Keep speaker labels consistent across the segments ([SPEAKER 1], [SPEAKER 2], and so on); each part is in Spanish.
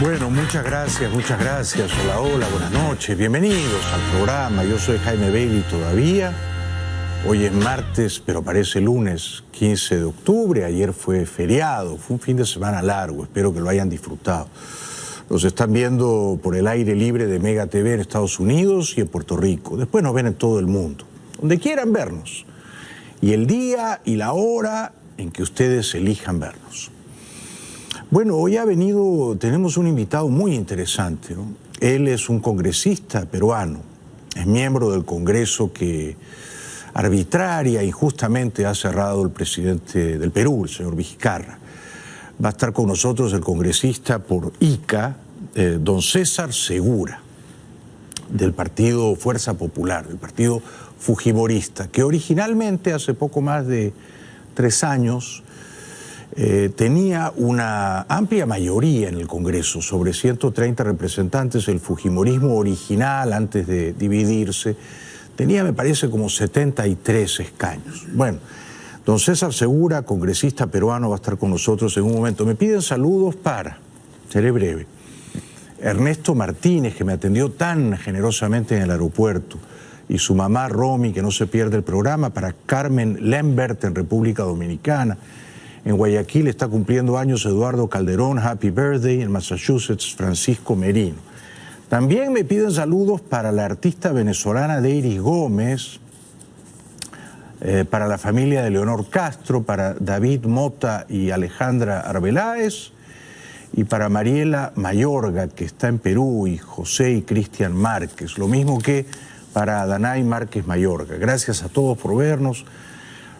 [SPEAKER 1] Bueno, muchas gracias. Hola, hola, buenas noches. Bienvenidos al programa. Yo soy Jaime Bailey todavía. Hoy es martes, pero parece lunes 15 de octubre. Ayer fue feriado, fue un fin de semana largo. Espero que lo hayan disfrutado. Los están viendo por el aire libre de Mega TV en Estados Unidos y en Puerto Rico. Después nos ven en todo el mundo, donde quieran vernos. Y el día y la hora en que ustedes elijan vernos. Bueno, hoy tenemos un invitado muy interesante, ¿no? Él es un congresista peruano, es miembro del Congreso que arbitraria y injustamente ha cerrado el presidente del Perú, el señor Vizcarra. Va a estar con nosotros el congresista por Ica, don César Segura, del partido Fuerza Popular, del partido fujimorista, que originalmente, hace poco más de 3 años, tenía una amplia mayoría en el Congreso, sobre 130 representantes. El fujimorismo original, antes de dividirse, tenía, me parece, como 73 escaños. Bueno, don César Segura, congresista peruano, va a estar con nosotros en un momento. Me piden saludos seré breve, Ernesto Martínez, que me atendió tan generosamente en el aeropuerto, y su mamá Romy, que no se pierde el programa, para Carmen Lambert en República Dominicana. En Guayaquil está cumpliendo años Eduardo Calderón, happy birthday. En Massachusetts, Francisco Merino. También me piden saludos para la artista venezolana Deiris Gómez, para la familia de Leonor Castro, para David Mota y Alejandra Arbeláez, y para Mariela Mayorga, que está en Perú, y José y Cristian Márquez, lo mismo que para Danay Márquez Mayorga. Gracias a todos por vernos.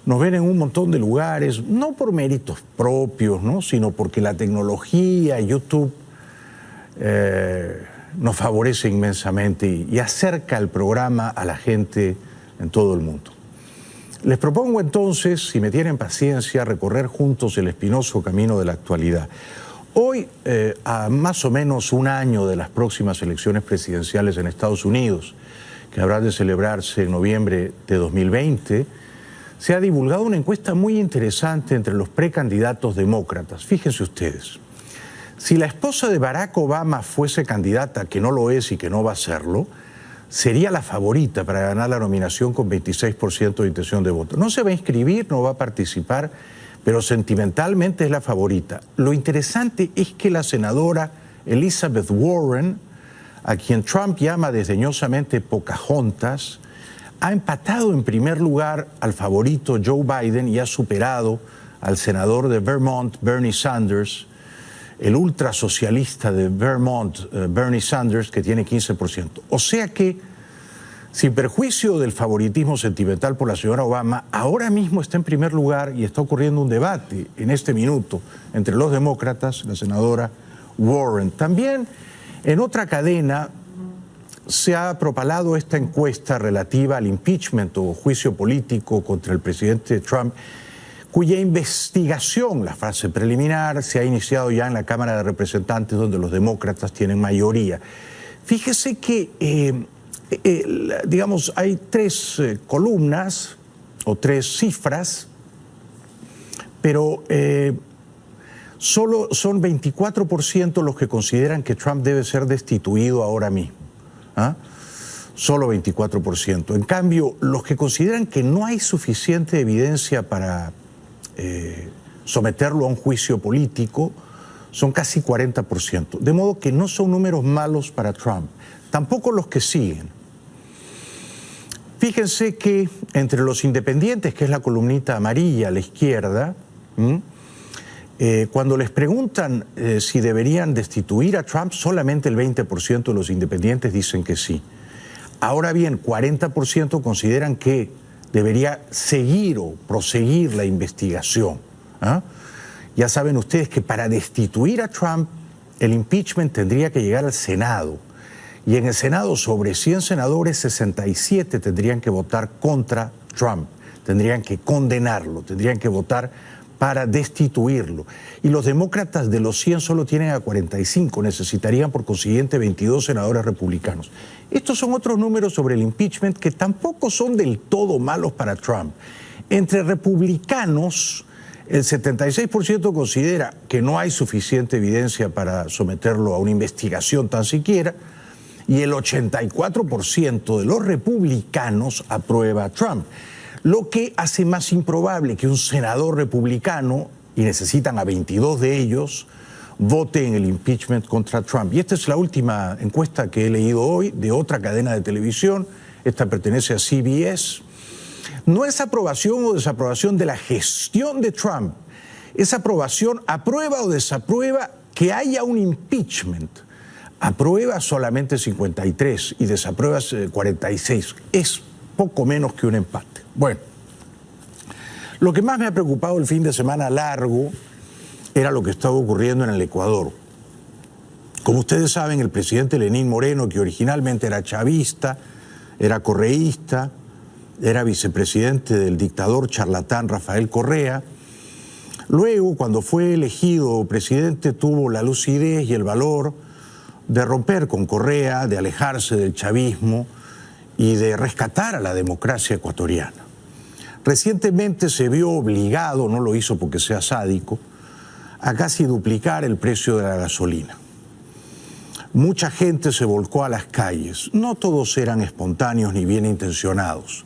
[SPEAKER 1] Nos ven en un montón de lugares, no por méritos propios, ¿no?, sino porque la tecnología, YouTube, nos favorece inmensamente y acerca el programa a la gente en todo el mundo. Les propongo entonces, si me tienen paciencia, recorrer juntos el espinoso camino de la actualidad. Hoy, a más o menos un año de las próximas elecciones presidenciales en Estados Unidos, que habrán de celebrarse en noviembre de 2020, se ha divulgado una encuesta muy interesante entre los precandidatos demócratas. Fíjense ustedes, si la esposa de Barack Obama fuese candidata, que no lo es y que no va a serlo, sería la favorita para ganar la nominación con 26% de intención de voto. No se va a inscribir, no va a participar, pero sentimentalmente es la favorita. Lo interesante es que la senadora Elizabeth Warren, a quien Trump llama desdeñosamente Pocahontas, ha empatado en primer lugar al favorito Joe Biden y ha superado al senador de Vermont, Bernie Sanders, el ultrasocialista de Vermont, Bernie Sanders, que tiene 15%. O sea que, sin perjuicio del favoritismo sentimental por la señora Obama, ahora mismo está en primer lugar y está ocurriendo un debate en este minuto entre los demócratas, la senadora Warren. También en otra cadena se ha propalado esta encuesta relativa al impeachment o juicio político contra el presidente Trump, cuya investigación, la fase preliminar, se ha iniciado ya en la Cámara de Representantes, donde los demócratas tienen mayoría. Fíjese que, digamos, hay 3 columnas o 3 cifras, pero solo son 24% los que consideran que Trump debe ser destituido ahora mismo. Solo 24%. En cambio, los que consideran que no hay suficiente evidencia para someterlo a un juicio político son casi 40%. De modo que no son números malos para Trump. Tampoco los que siguen. Fíjense que entre los independientes, que es la columnita amarilla a la izquierda, cuando les preguntan si deberían destituir a Trump, solamente el 20% de los independientes dicen que sí. Ahora bien, 40% consideran que debería seguir o proseguir la investigación. Ya saben ustedes que para destituir a Trump, el impeachment tendría que llegar al Senado. Y en el Senado, sobre 100 senadores, 67 tendrían que votar contra Trump. Tendrían que condenarlo, tendrían que votar para destituirlo. Y los demócratas, de los 100 solo tienen a 45, necesitarían por consiguiente 22 senadores republicanos. Estos son otros números sobre el impeachment que tampoco son del todo malos para Trump. Entre republicanos, El 76% considera que no hay suficiente evidencia para someterlo a una investigación tan siquiera, y el 84% de los republicanos aprueba a Trump, lo que hace más improbable que un senador republicano, y necesitan a 22 de ellos, vote en el impeachment contra Trump. Y esta es la última encuesta que he leído hoy de otra cadena de televisión, esta pertenece a CBS. No es aprobación o desaprobación de la gestión de Trump, es aprobación, aprueba o desaprueba que haya un impeachment. Aprueba solamente 53 y desaprueba 46. Es poco menos que un empate. Bueno, lo que más me ha preocupado el fin de semana largo era lo que estaba ocurriendo en el Ecuador. Como ustedes saben, el presidente Lenín Moreno, que originalmente era chavista, era correísta, era vicepresidente del dictador charlatán Rafael Correa, luego, cuando fue elegido presidente, tuvo la lucidez y el valor de romper con Correa, de alejarse del chavismo y de rescatar a la democracia ecuatoriana. Recientemente se vio obligado, no lo hizo porque sea sádico, a casi duplicar el precio de la gasolina. Mucha gente se volcó a las calles. No todos eran espontáneos ni bien intencionados.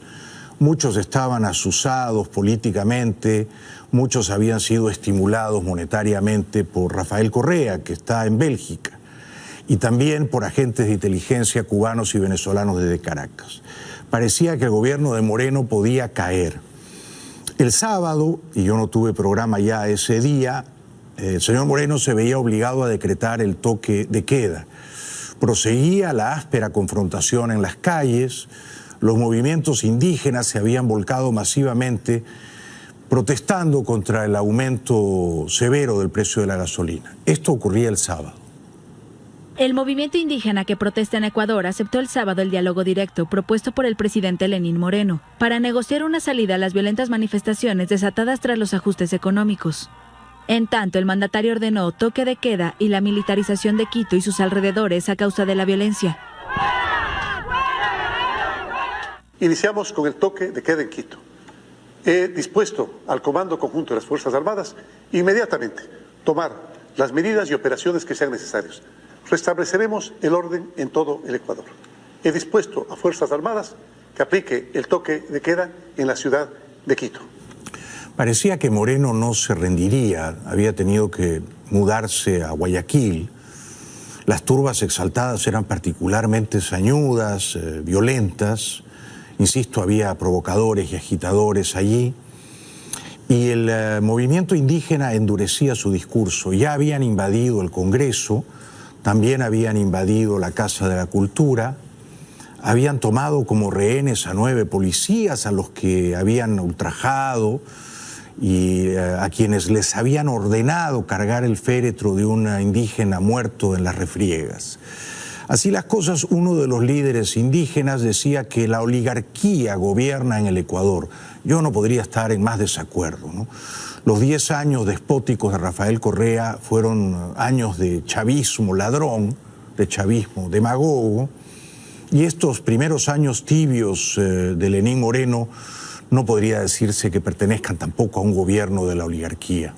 [SPEAKER 1] Muchos estaban asusados políticamente, muchos habían sido estimulados monetariamente por Rafael Correa, que está en Bélgica, y también por agentes de inteligencia cubanos y venezolanos desde Caracas. Parecía que el gobierno de Moreno podía caer. El sábado, y yo no tuve programa ya ese día, el señor Moreno se veía obligado a decretar el toque de queda. Proseguía la áspera confrontación en las calles, los movimientos indígenas se habían volcado masivamente protestando contra el aumento severo del precio de la gasolina. Esto ocurría el sábado.
[SPEAKER 2] El movimiento indígena que protesta en Ecuador aceptó el sábado el diálogo directo propuesto por el presidente Lenín Moreno para negociar una salida a las violentas manifestaciones desatadas tras los ajustes económicos. En tanto, el mandatario ordenó toque de queda y la militarización de Quito y sus alrededores a causa de la violencia.
[SPEAKER 3] Iniciamos con el toque de queda en Quito. He dispuesto al Comando Conjunto de las Fuerzas Armadas inmediatamente tomar las medidas y operaciones que sean necesarias. Restableceremos el orden en todo el Ecuador. He dispuesto a Fuerzas Armadas que aplique el toque de queda en la ciudad de Quito.
[SPEAKER 1] Parecía que Moreno no se rendiría, había tenido que mudarse a Guayaquil. Las turbas exaltadas eran particularmente sañudas, violentas. Insisto, había provocadores y agitadores allí. Y el movimiento indígena endurecía su discurso. Ya habían invadido el Congreso, también habían invadido la Casa de la Cultura, habían tomado como rehenes a 9 policías a los que habían ultrajado y a quienes les habían ordenado cargar el féretro de un indígena muerto en las refriegas. Así las cosas, uno de los líderes indígenas decía que la oligarquía gobierna en el Ecuador. Yo no podría estar en más desacuerdo, ¿no? Los 10 años despóticos de Rafael Correa fueron años de chavismo ladrón, de chavismo demagogo, y estos primeros años tibios de Lenín Moreno no podría decirse que pertenezcan tampoco a un gobierno de la oligarquía.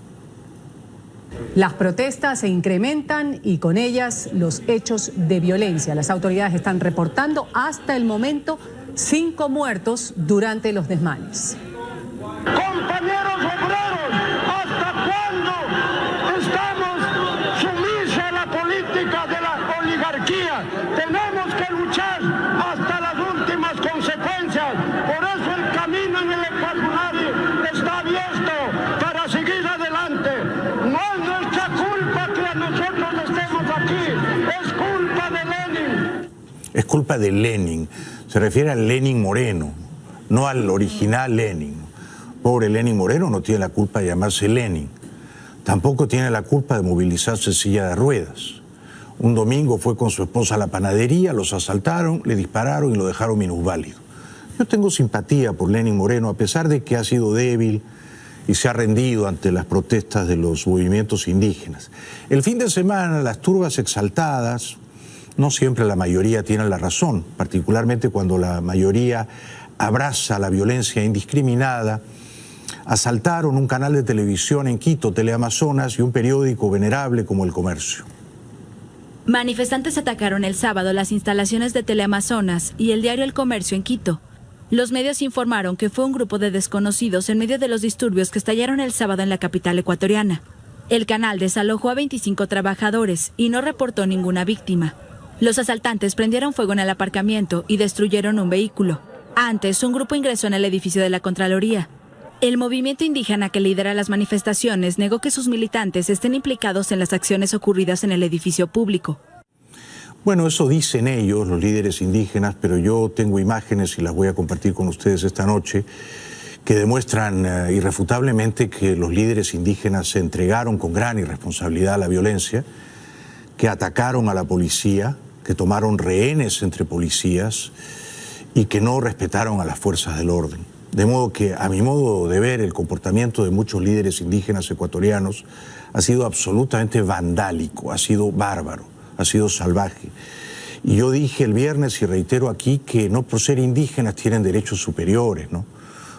[SPEAKER 4] Las protestas se incrementan y con ellas los hechos de violencia. Las autoridades están reportando hasta el momento 5 muertos durante los desmanes.
[SPEAKER 5] Compañeros obreros, ¿hasta cuándo estamos sumisos a la política de la oligarquía? Tenemos que luchar hasta las últimas consecuencias. Por eso el camino en el Ecuador está abierto para seguir adelante. No es nuestra culpa que nosotros estemos aquí, es culpa de Lenin.
[SPEAKER 1] Es culpa de Lenin. Se refiere al Lenín Moreno, no al original Lenin. Pobre Lenín Moreno no tiene la culpa de llamarse Lenin. Tampoco tiene la culpa de movilizarse en silla de ruedas. Un domingo fue con su esposa a la panadería, los asaltaron, le dispararon y lo dejaron minusválido. Yo tengo simpatía por Lenín Moreno, a pesar de que ha sido débil y se ha rendido ante las protestas de los movimientos indígenas. El fin de semana, las turbas exaltadas, no siempre la mayoría tiene la razón, particularmente cuando la mayoría abraza la violencia indiscriminada, Asaltaron un canal de televisión en Quito, Teleamazonas, y un periódico venerable como El Comercio.
[SPEAKER 2] Manifestantes atacaron el sábado las instalaciones de Teleamazonas y el diario El Comercio en Quito. Los medios informaron que fue un grupo de desconocidos en medio de los disturbios que estallaron el sábado en la capital ecuatoriana. El canal desalojó a 25 trabajadores y no reportó ninguna víctima. Los asaltantes prendieron fuego en el aparcamiento y destruyeron un vehículo. Antes, un grupo ingresó en el edificio de la Contraloría. El movimiento indígena que lidera las manifestaciones negó que sus militantes estén implicados en las acciones ocurridas en el edificio público.
[SPEAKER 1] Bueno, eso dicen ellos, los líderes indígenas, pero yo tengo imágenes y las voy a compartir con ustedes esta noche que demuestran irrefutablemente que los líderes indígenas se entregaron con gran irresponsabilidad a la violencia, que atacaron a la policía, que tomaron rehenes entre policías y que no respetaron a las fuerzas del orden. De modo que, a mi modo de ver, el comportamiento de muchos líderes indígenas ecuatorianos ha sido absolutamente vandálico, ha sido bárbaro, ha sido salvaje. Y yo dije el viernes y reitero aquí que no por ser indígenas tienen derechos superiores, ¿no?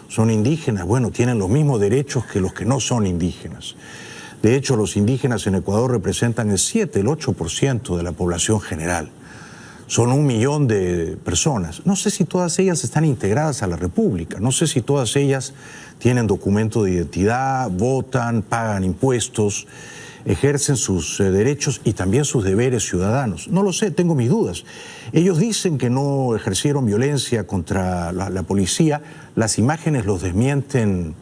[SPEAKER 1] Son indígenas, bueno, tienen los mismos derechos que los que no son indígenas. De hecho, los indígenas en Ecuador representan el 7, el 8% de la población general. Son 1 millón de personas. No sé si todas ellas están integradas a la República, no sé si todas ellas tienen documento de identidad, votan, pagan impuestos, ejercen sus derechos y también sus deberes ciudadanos. No lo sé, tengo mis dudas. Ellos dicen que no ejercieron violencia contra la policía, las imágenes los desmienten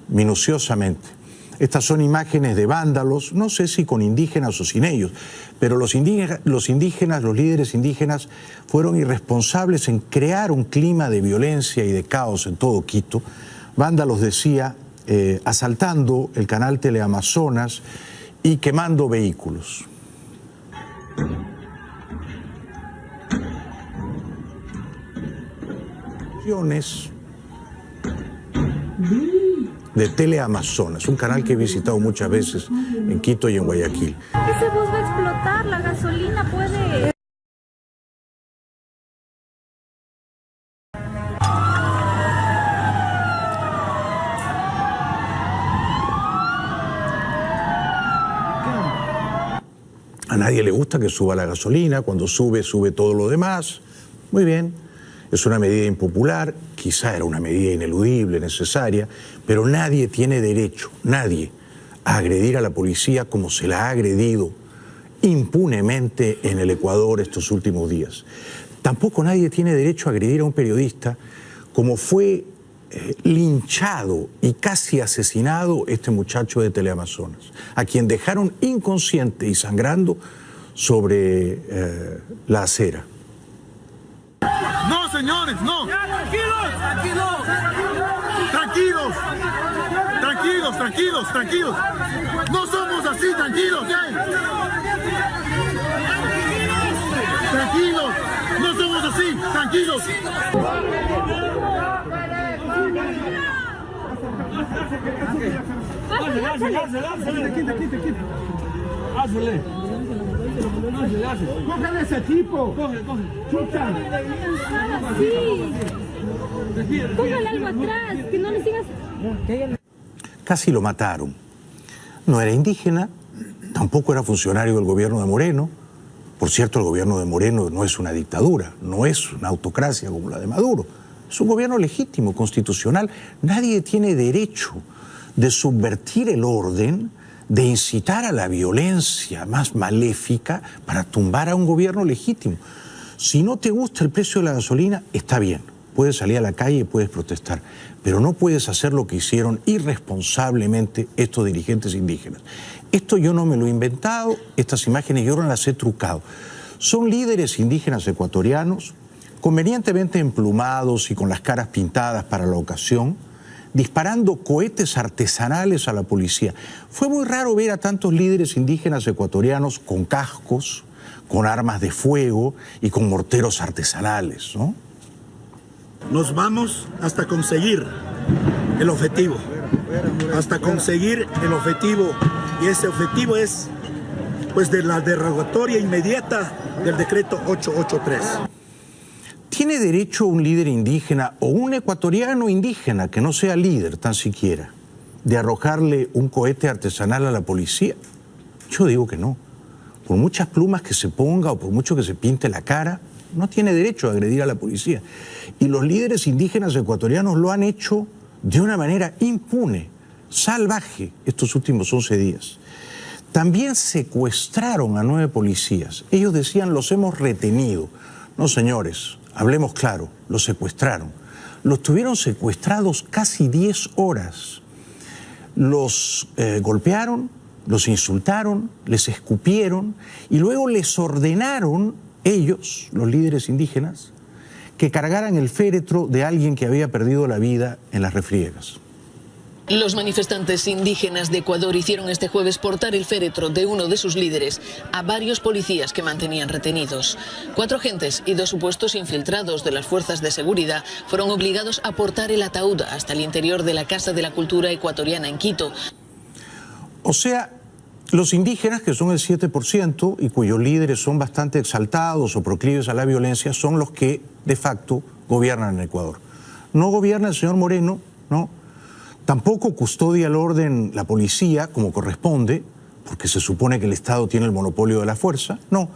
[SPEAKER 1] minuciosamente. Estas son imágenes de vándalos, no sé si con indígenas o sin ellos, pero los líderes indígenas fueron irresponsables en crear un clima de violencia y de caos en todo Quito. Vándalos, decía, asaltando el canal Teleamazonas y quemando vehículos. De Teleamazonas, un canal que he visitado muchas veces en Quito y en Guayaquil.
[SPEAKER 6] Ese bus va a explotar, la gasolina puede...
[SPEAKER 1] A nadie le gusta que suba la gasolina, cuando sube, sube todo lo demás. Muy bien, es una medida impopular, quizá era una medida ineludible, necesaria, pero nadie tiene derecho, nadie, a agredir a la policía como se la ha agredido impunemente en el Ecuador estos últimos días. Tampoco nadie tiene derecho a agredir a un periodista como fue linchado y casi asesinado este muchacho de Teleamazonas, a quien dejaron inconsciente y sangrando sobre la acera.
[SPEAKER 5] No, señores, no. Tranquilos. No somos así, tranquilos. Tranquilos, no somos así, tranquilos. Hazle. Cógele ese tipo. Chucha.
[SPEAKER 6] Sí. Póngale algo atrás, que no le sigas.
[SPEAKER 1] Casi lo mataron. No era indígena, tampoco era funcionario del gobierno de Moreno. Por cierto, el gobierno de Moreno no es una dictadura, no es una autocracia como la de Maduro. Es un gobierno legítimo, constitucional. Nadie tiene derecho de subvertir el orden, de incitar a la violencia más maléfica para tumbar a un gobierno legítimo. Si no te gusta el precio de la gasolina, está bien. Puedes salir a la calle y puedes protestar, pero no puedes hacer lo que hicieron irresponsablemente estos dirigentes indígenas. Esto yo no me lo he inventado, estas imágenes yo no las he trucado. Son líderes indígenas ecuatorianos, convenientemente emplumados y con las caras pintadas para la ocasión, disparando cohetes artesanales a la policía. Fue muy raro ver a tantos líderes indígenas ecuatorianos con cascos, con armas de fuego y con morteros artesanales, ¿no?
[SPEAKER 7] Nos vamos hasta conseguir el objetivo. Hasta conseguir el objetivo. Y ese objetivo es, pues, de la derogatoria inmediata del decreto 883.
[SPEAKER 1] ¿Tiene derecho un líder indígena o un ecuatoriano indígena que no sea líder tan siquiera de arrojarle un cohete artesanal a la policía? Yo digo que no. Por muchas plumas que se ponga o por mucho que se pinte la cara, no tiene derecho a agredir a la policía. Y los líderes indígenas ecuatorianos lo han hecho de una manera impune, salvaje, estos últimos 11 días. También secuestraron a 9 policías. Ellos decían, los hemos retenido. No, señores, hablemos claro, los secuestraron. Los tuvieron secuestrados casi 10 horas. Los golpearon, los insultaron, les escupieron y luego les ordenaron ellos, los líderes indígenas, que cargaran el féretro de alguien que había perdido la vida en las refriegas.
[SPEAKER 8] Los manifestantes indígenas de Ecuador hicieron este jueves portar el féretro de uno de sus líderes a varios policías que mantenían retenidos. 4 agentes y 2 supuestos infiltrados de las fuerzas de seguridad fueron obligados a portar el ataúd hasta el interior de la Casa de la Cultura Ecuatoriana en Quito.
[SPEAKER 1] O sea, los indígenas, que son el 7% y cuyos líderes son bastante exaltados o proclives a la violencia, son los que de facto gobiernan en Ecuador. No gobierna el señor Moreno, no. Tampoco custodia el orden la policía, como corresponde, porque se supone que el Estado tiene el monopolio de la fuerza. No.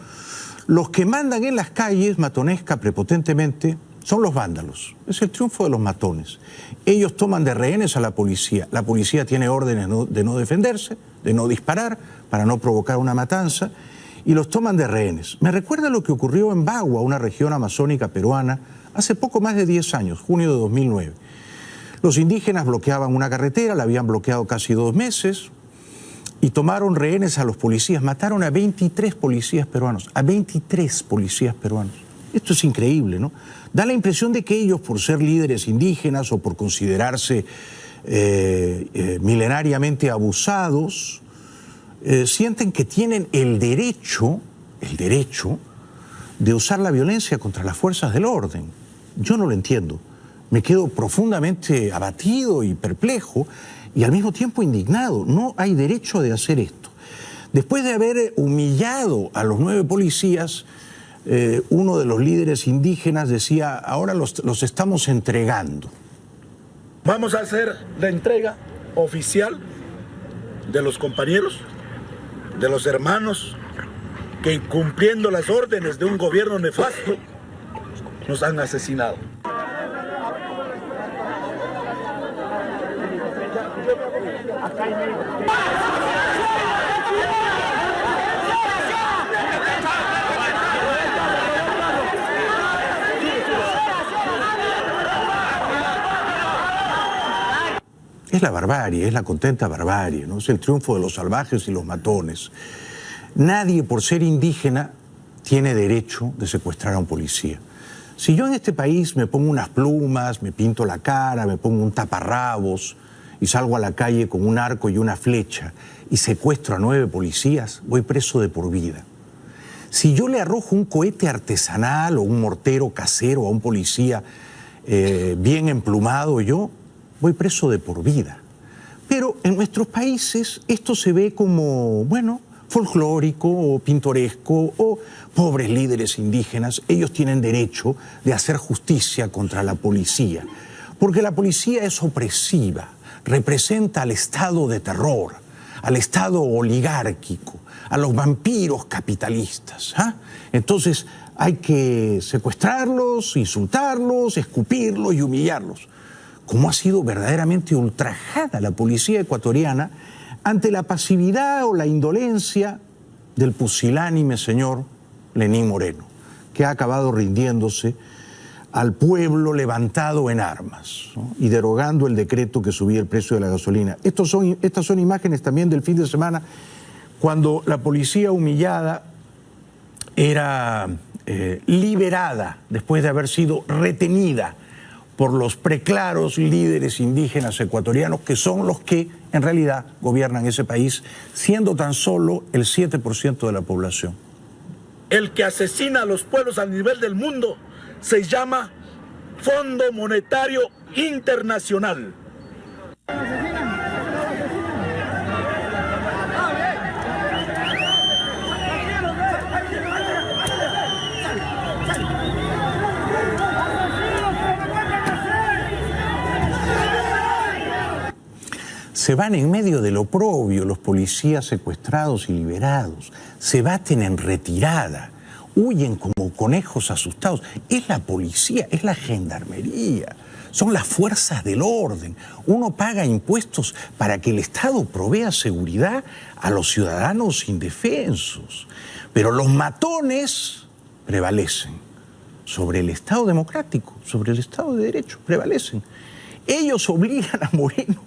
[SPEAKER 1] Los que mandan en las calles, matonesca prepotentemente, son los vándalos. Es el triunfo de los matones. Ellos toman de rehenes a la policía. La policía tiene órdenes de no defenderse, de no disparar, para no provocar una matanza, y los toman de rehenes. Me recuerda lo que ocurrió en Bagua, una región amazónica peruana, hace poco más de 10 años, junio de 2009. Los indígenas bloqueaban una carretera, la habían bloqueado casi 2 meses y tomaron rehenes a los policías. Mataron a 23 policías peruanos, a 23 policías peruanos. Esto es increíble, ¿no? Da la impresión de que ellos, por ser líderes indígenas o por considerarse milenariamente abusados, sienten que tienen el derecho de usar la violencia contra las fuerzas del orden. Yo no lo entiendo. Me quedo profundamente abatido y perplejo y al mismo tiempo indignado. No hay derecho de hacer esto. Después de haber humillado a los 9 policías, uno de los líderes indígenas decía, ahora los estamos entregando.
[SPEAKER 7] Vamos a hacer la entrega oficial de los compañeros, de los hermanos que cumpliendo las órdenes de un gobierno nefasto nos han asesinado.
[SPEAKER 1] Es la barbarie, es la contenta barbarie, ¿no? Es el triunfo de los salvajes y los matones. Nadie, por ser indígena, tiene derecho de secuestrar a un policía. Si yo en este país me pongo unas plumas, me pinto la cara, me pongo un taparrabos y salgo a la calle con un arco y una flecha y secuestro a 9 policías, voy preso de por vida. Si yo le arrojo un cohete artesanal o un mortero casero a un policía bien emplumado, yo voy preso de por vida. Pero en nuestros países esto se ve como, bueno, folclórico o pintoresco o pobres líderes indígenas. Ellos tienen derecho de hacer justicia contra la policía, porque la policía es opresiva, representa al Estado de terror, al Estado oligárquico, a los vampiros capitalistas. Entonces hay que secuestrarlos, insultarlos, escupirlos y humillarlos. Cómo ha sido verdaderamente ultrajada la policía ecuatoriana ante la pasividad o la indolencia del pusilánime señor Lenín Moreno, que ha acabado rindiéndose al pueblo levantado en armas, ¿no? Y derogando el decreto que subía el precio de la gasolina. Estas son imágenes también del fin de semana, cuando la policía humillada era liberada después de haber sido retenida por los preclaros líderes indígenas ecuatorianos, que son los que en realidad gobiernan ese país, siendo tan solo el 7% de la población.
[SPEAKER 7] El que asesina a los pueblos a nivel del mundo se llama Fondo Monetario Internacional.
[SPEAKER 1] se van en medio del oprobio, los policías secuestrados y liberados, se baten en retirada, huyen como conejos asustados. Es la policía, es la gendarmería, son las fuerzas del orden. Uno paga impuestos para que el Estado provea seguridad a los ciudadanos indefensos. Pero los matones prevalecen sobre el Estado democrático, sobre el Estado de Derecho, prevalecen. Ellos obligan a Moreno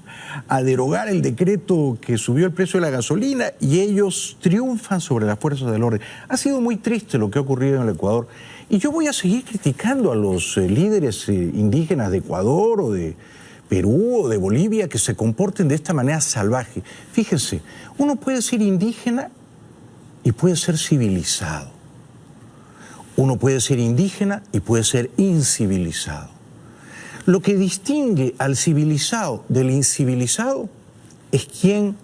[SPEAKER 1] a derogar el decreto que subió el precio de la gasolina y ellos triunfan sobre las fuerzas del orden. Ha sido muy triste lo que ha ocurrido en el Ecuador y yo voy a seguir criticando a los líderes indígenas de Ecuador o de Perú o de Bolivia que se comporten de esta manera salvaje. Fíjense, uno puede ser indígena y puede ser civilizado. Uno puede ser indígena y puede ser incivilizado. Lo que distingue al civilizado del incivilizado es quien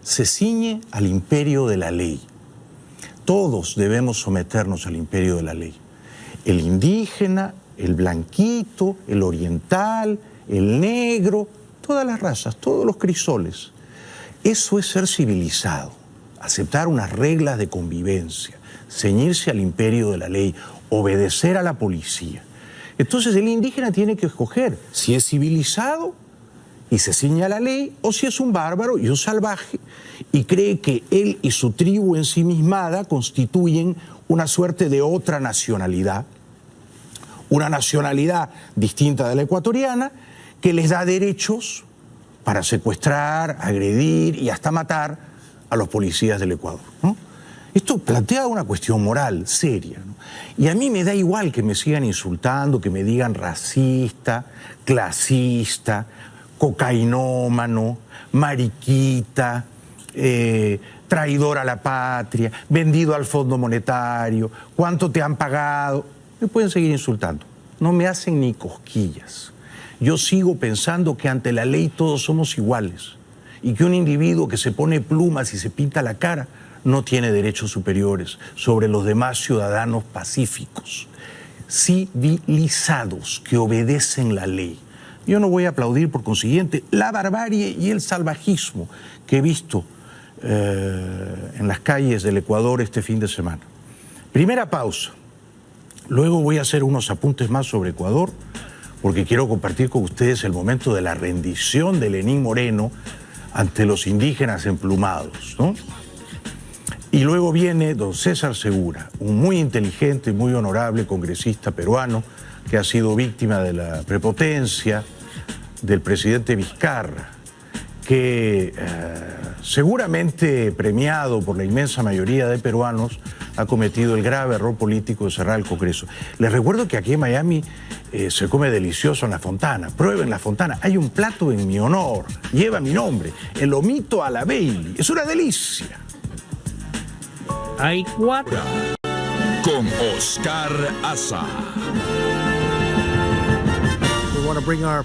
[SPEAKER 1] se ciñe al imperio de la ley. Todos debemos someternos al imperio de la ley. El indígena, el blanquito, el oriental, el negro, todas las razas, todos los crisoles. Eso es ser civilizado, aceptar unas reglas de convivencia, ceñirse al imperio de la ley, obedecer a la policía. Entonces el indígena tiene que escoger si es civilizado y se ciñe a la ley o si es un bárbaro y un salvaje y cree que él y su tribu ensimismada constituyen una suerte de otra nacionalidad, una nacionalidad distinta de la ecuatoriana que les da derechos para secuestrar, agredir y hasta matar a los policías del Ecuador, ¿no? Esto plantea una cuestión moral seria, ¿no? Y a mí me da igual que me sigan insultando, que me digan racista, clasista, cocainómano, mariquita, traidor a la patria, vendido al Fondo Monetario, cuánto te han pagado. Me pueden seguir insultando, no me hacen ni cosquillas. Yo sigo pensando que ante la ley todos somos iguales y que un individuo que se pone plumas y se pinta la cara no tiene derechos superiores sobre los demás ciudadanos pacíficos, civilizados, que obedecen la ley. Yo no voy a aplaudir, por consiguiente, la barbarie y el salvajismo que he visto en las calles del Ecuador este fin de semana. Primera pausa. Luego voy a hacer unos apuntes más sobre Ecuador, porque quiero compartir con ustedes el momento de la rendición de Lenín Moreno ante los indígenas emplumados, ¿no? Y luego viene don César Segura, un muy inteligente y muy honorable congresista peruano que ha sido víctima de la prepotencia del presidente Vizcarra, que seguramente premiado por la inmensa mayoría de peruanos ha cometido el grave error político de cerrar el Congreso. Les recuerdo que aquí en Miami se come delicioso en La Fontana. Prueben La Fontana. Hay un plato en mi honor, lleva mi nombre, el lomito a la Bailey. Es una delicia.
[SPEAKER 9] Hay 4.
[SPEAKER 10] Con Oscar Aza.
[SPEAKER 9] We want to bring our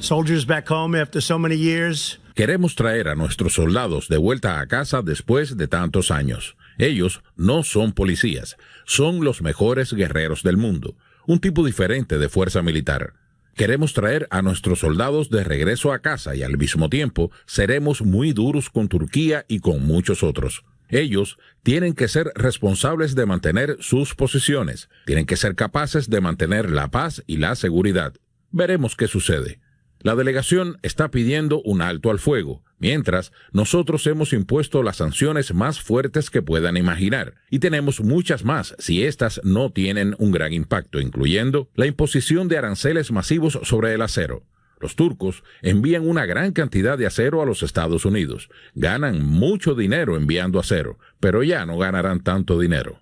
[SPEAKER 9] soldiers back home after so many years.
[SPEAKER 10] Queremos traer a nuestros soldados de vuelta a casa después de tantos años. Ellos no son policías, son los mejores guerreros del mundo, un tipo diferente de fuerza militar. Queremos traer a nuestros soldados de regreso a casa y al mismo tiempo seremos muy duros con Turquía y con muchos otros. Ellos tienen que ser responsables de mantener sus posiciones, tienen que ser capaces de mantener la paz y la seguridad. Veremos qué sucede. La delegación está pidiendo un alto al fuego, mientras nosotros hemos impuesto las sanciones más fuertes que puedan imaginar, y tenemos muchas más si estas no tienen un gran impacto, incluyendo la imposición de aranceles masivos sobre el acero. Los turcos envían una gran cantidad de acero a los Estados Unidos. Ganan mucho dinero enviando acero, pero ya no ganarán tanto dinero.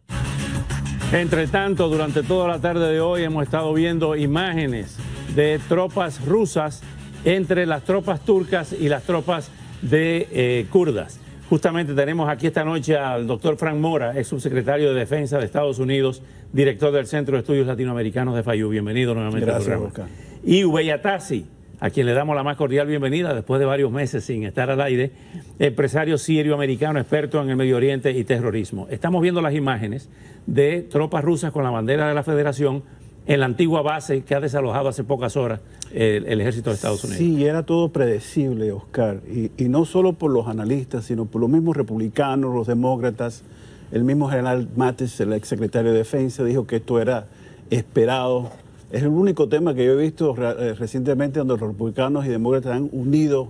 [SPEAKER 11] Entre tanto, durante toda la tarde de hoy hemos estado viendo imágenes de tropas rusas entre las tropas turcas y las tropas de kurdas. Justamente tenemos aquí esta noche al doctor Frank Mora, ex subsecretario de Defensa de Estados Unidos, director del Centro de Estudios Latinoamericanos de FAYU. Bienvenido nuevamente al programa.
[SPEAKER 7] Oscar.
[SPEAKER 11] Y Ubeyatasi, a quien le damos la más cordial bienvenida después de varios meses sin estar al aire, empresario sirio-americano, experto en el Medio Oriente y terrorismo. Estamos viendo las imágenes de tropas rusas con la bandera de la Federación en la antigua base que ha desalojado hace pocas horas el ejército de Estados Unidos.
[SPEAKER 12] Sí, era todo predecible, Oscar, y no solo por los analistas, sino por los mismos republicanos, los demócratas. El mismo general Mattis, el exsecretario de Defensa, dijo que esto era esperado. Es el único tema que yo he visto recientemente donde los republicanos y demócratas han unido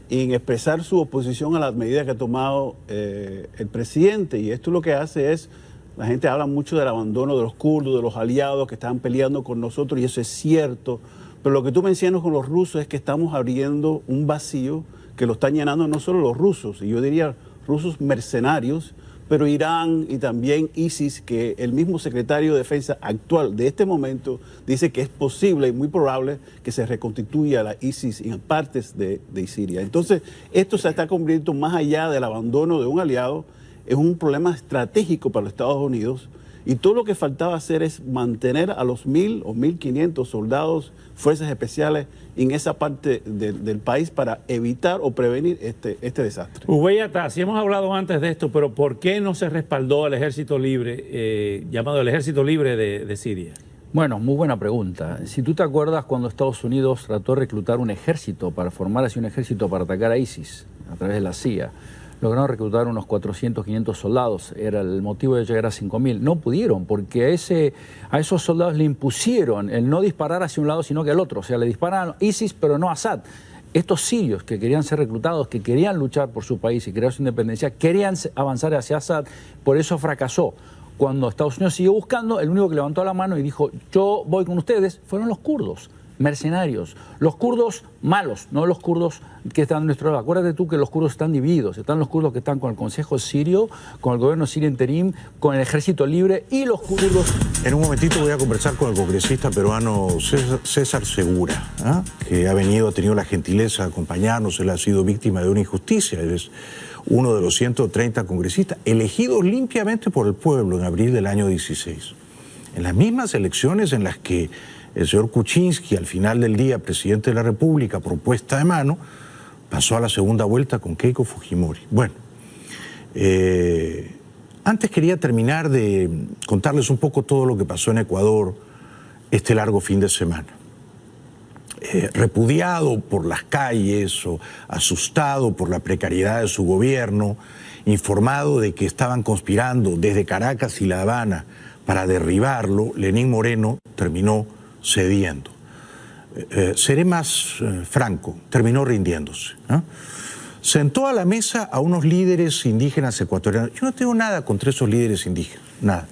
[SPEAKER 12] en expresar su oposición a las medidas que ha tomado el presidente. Y esto lo que hace es, la gente habla mucho del abandono de los kurdos, de los aliados que estaban peleando con nosotros, y eso es cierto. Pero lo que tú mencionas con los rusos es que estamos abriendo un vacío que lo están llenando no solo los rusos, y yo diría rusos mercenarios, pero Irán y también ISIS, que el mismo secretario de Defensa actual de este momento dice que es posible y muy probable que se reconstituya la ISIS en partes de Siria. Entonces, esto se está convirtiendo más allá del abandono de un aliado, es un problema estratégico para los Estados Unidos, y todo lo que faltaba hacer es mantener a los 1.000 o 1.500 soldados, fuerzas especiales en esa parte del país para evitar o prevenir este desastre.
[SPEAKER 11] Ubeyata, si hemos hablado antes de esto, pero ¿por qué no se respaldó al Ejército Libre, llamado el Ejército Libre de Siria?
[SPEAKER 13] Bueno, muy buena pregunta. Si tú te acuerdas cuando Estados Unidos trató de reclutar un ejército para formar así un ejército para atacar a ISIS a través de la CIA, lograron reclutar unos 400, 500 soldados. Era el motivo de llegar a 5.000. No pudieron, porque a esos soldados le impusieron el no disparar hacia un lado, sino que al otro. O sea, le disparan a ISIS, pero no a Assad. Estos sirios que querían ser reclutados, que querían luchar por su país y crear su independencia, querían avanzar hacia Assad, por eso fracasó. Cuando Estados Unidos siguió buscando, el único que levantó la mano y dijo, yo voy con ustedes, fueron los kurdos. Mercenarios, los kurdos malos, no los kurdos que están en nuestro lado. Acuérdate tú que los kurdos están divididos, están los kurdos que están con el Consejo Sirio, con el gobierno sirio interim, con el Ejército Libre y los kurdos.
[SPEAKER 1] En un momentito voy a conversar con el congresista peruano César Segura, que ha tenido la gentileza de acompañarnos. Él ha sido víctima de una injusticia. Él es uno de los 130 congresistas elegidos limpiamente por el pueblo en abril del año 16. En las mismas elecciones en las que el señor Kuczynski, al final del día, presidente de la República, propuesta de mano, pasó a la segunda vuelta con Keiko Fujimori. Bueno, antes quería terminar de contarles un poco todo lo que pasó en Ecuador este largo fin de semana. Repudiado por las calles o asustado por la precariedad de su gobierno, informado de que estaban conspirando desde Caracas y La Habana para derribarlo, Lenín Moreno terminó cediendo. Seré más franco, terminó rindiéndose. Sentó a la mesa a unos líderes indígenas ecuatorianos. Yo no tengo nada contra esos líderes indígenas, nada.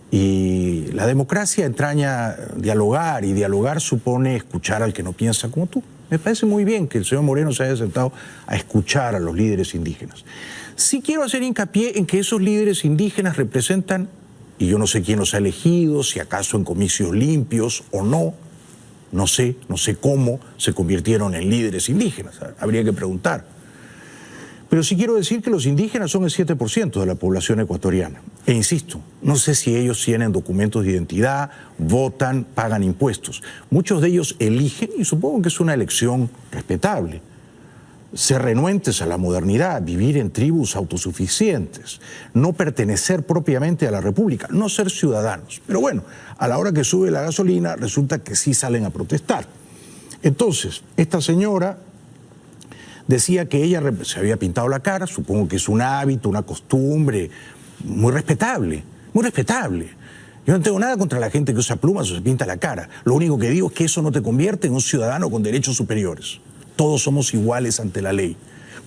[SPEAKER 1] Y la democracia entraña dialogar, y dialogar supone escuchar al que no piensa como tú. Me parece muy bien que el señor Moreno se haya sentado a escuchar a los líderes indígenas. Sí quiero hacer hincapié en que esos líderes indígenas representan, y yo no sé quién los ha elegido, si acaso en comicios limpios o no, no sé cómo se convirtieron en líderes indígenas, habría que preguntar. Pero sí quiero decir que los indígenas son el 7% de la población ecuatoriana. E insisto, no sé si ellos tienen documentos de identidad, votan, pagan impuestos. Muchos de ellos eligen, y supongo que es una elección respetable, ser renuentes a la modernidad, vivir en tribus autosuficientes, no pertenecer propiamente a la República, no ser ciudadanos. Pero bueno, a la hora que sube la gasolina, resulta que sí salen a protestar. Entonces, esta señora decía que ella se había pintado la cara, supongo que es un hábito, una costumbre, muy respetable, muy respetable. Yo no tengo nada contra la gente que usa plumas o se pinta la cara. Lo único que digo es que eso no te convierte en un ciudadano con derechos superiores. Todos somos iguales ante la ley,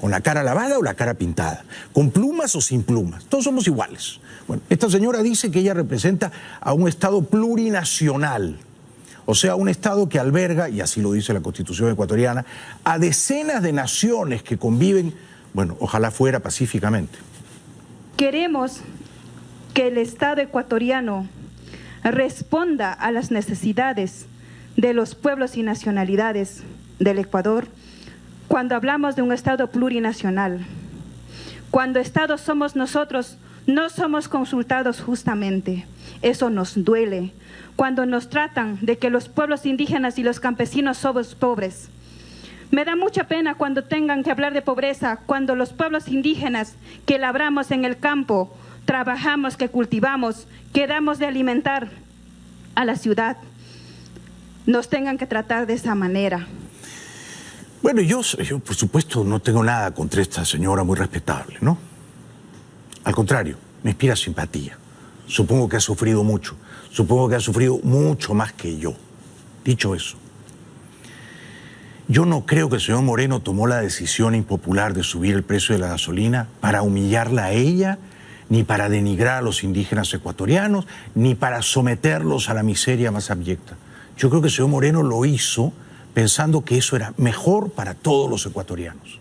[SPEAKER 1] con la cara lavada o la cara pintada, con plumas o sin plumas, todos somos iguales. Bueno, esta señora dice que ella representa a un Estado plurinacional, o sea, un Estado que alberga, y así lo dice la Constitución ecuatoriana, a decenas de naciones que conviven, bueno, ojalá fuera pacíficamente.
[SPEAKER 14] Queremos que el Estado ecuatoriano responda a las necesidades de los pueblos y nacionalidades del Ecuador cuando hablamos de un Estado plurinacional. Cuando Estado somos nosotros, no somos consultados justamente. Eso nos duele. Cuando nos tratan de que los pueblos indígenas y los campesinos somos pobres. Me da mucha pena cuando tengan que hablar de pobreza, cuando los pueblos indígenas que labramos en el campo, trabajamos, que cultivamos, que damos de alimentar a la ciudad nos tengan que tratar de esa manera.
[SPEAKER 1] Bueno, yo por supuesto no tengo nada contra esta señora muy respetable, ¿no? Al contrario, me inspira simpatía. Supongo que ha sufrido mucho. Supongo que ha sufrido mucho más que yo. Dicho eso, yo no creo que el señor Moreno tomó la decisión impopular de subir el precio de la gasolina para humillarla a ella, ni para denigrar a los indígenas ecuatorianos, ni para someterlos a la miseria más abyecta. Yo creo que el señor Moreno lo hizo pensando que eso era mejor para todos los ecuatorianos,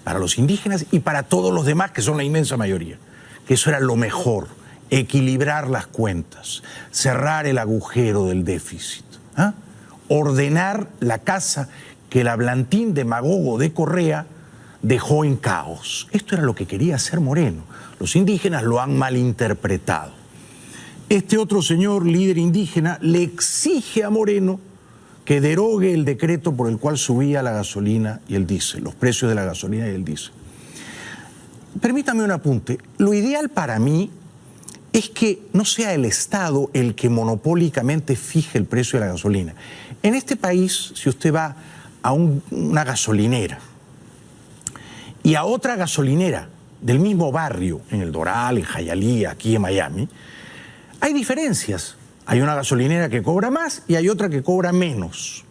[SPEAKER 1] para los indígenas y para todos los demás, que son la inmensa mayoría, que eso era lo mejor, equilibrar las cuentas, cerrar el agujero del déficit, ¿ah? Ordenar la casa que el hablantín demagogo de Correa dejó en caos. Esto era lo que quería hacer Moreno. Los indígenas lo han malinterpretado. Este otro señor, líder indígena, le exige a Moreno que derogue el decreto por el cual subía la gasolina y el diésel, los precios de la gasolina y el diésel. Permítame un apunte. Lo ideal para mí es que no sea el Estado el que monopólicamente fije el precio de la gasolina. En este país, si usted va a una gasolinera y a otra gasolinera del mismo barrio, en El Doral, en Hialeah, aquí en Miami, hay diferencias. Hay una gasolinera que cobra más y hay otra que cobra menos.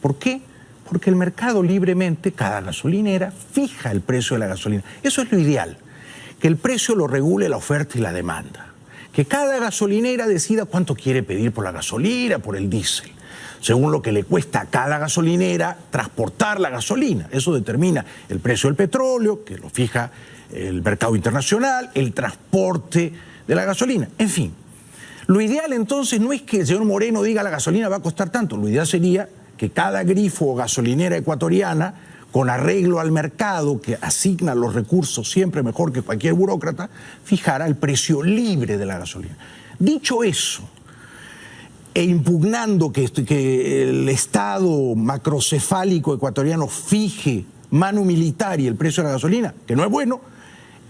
[SPEAKER 1] ¿Por qué? Porque el mercado libremente, cada gasolinera, fija el precio de la gasolina. Eso es lo ideal, que el precio lo regule la oferta y la demanda. Que cada gasolinera decida cuánto quiere pedir por la gasolina, por el diésel, según lo que le cuesta a cada gasolinera transportar la gasolina. Eso determina el precio del petróleo, que lo fija el mercado internacional, el transporte de la gasolina, en fin. Lo ideal entonces no es que el señor Moreno diga la gasolina va a costar tanto, lo ideal sería que cada grifo o gasolinera ecuatoriana, con arreglo al mercado que asigna los recursos siempre mejor que cualquier burócrata, fijara el precio libre de la gasolina. Dicho eso, e impugnando que el Estado macrocefálico ecuatoriano fije mano militar y el precio de la gasolina, que no es bueno,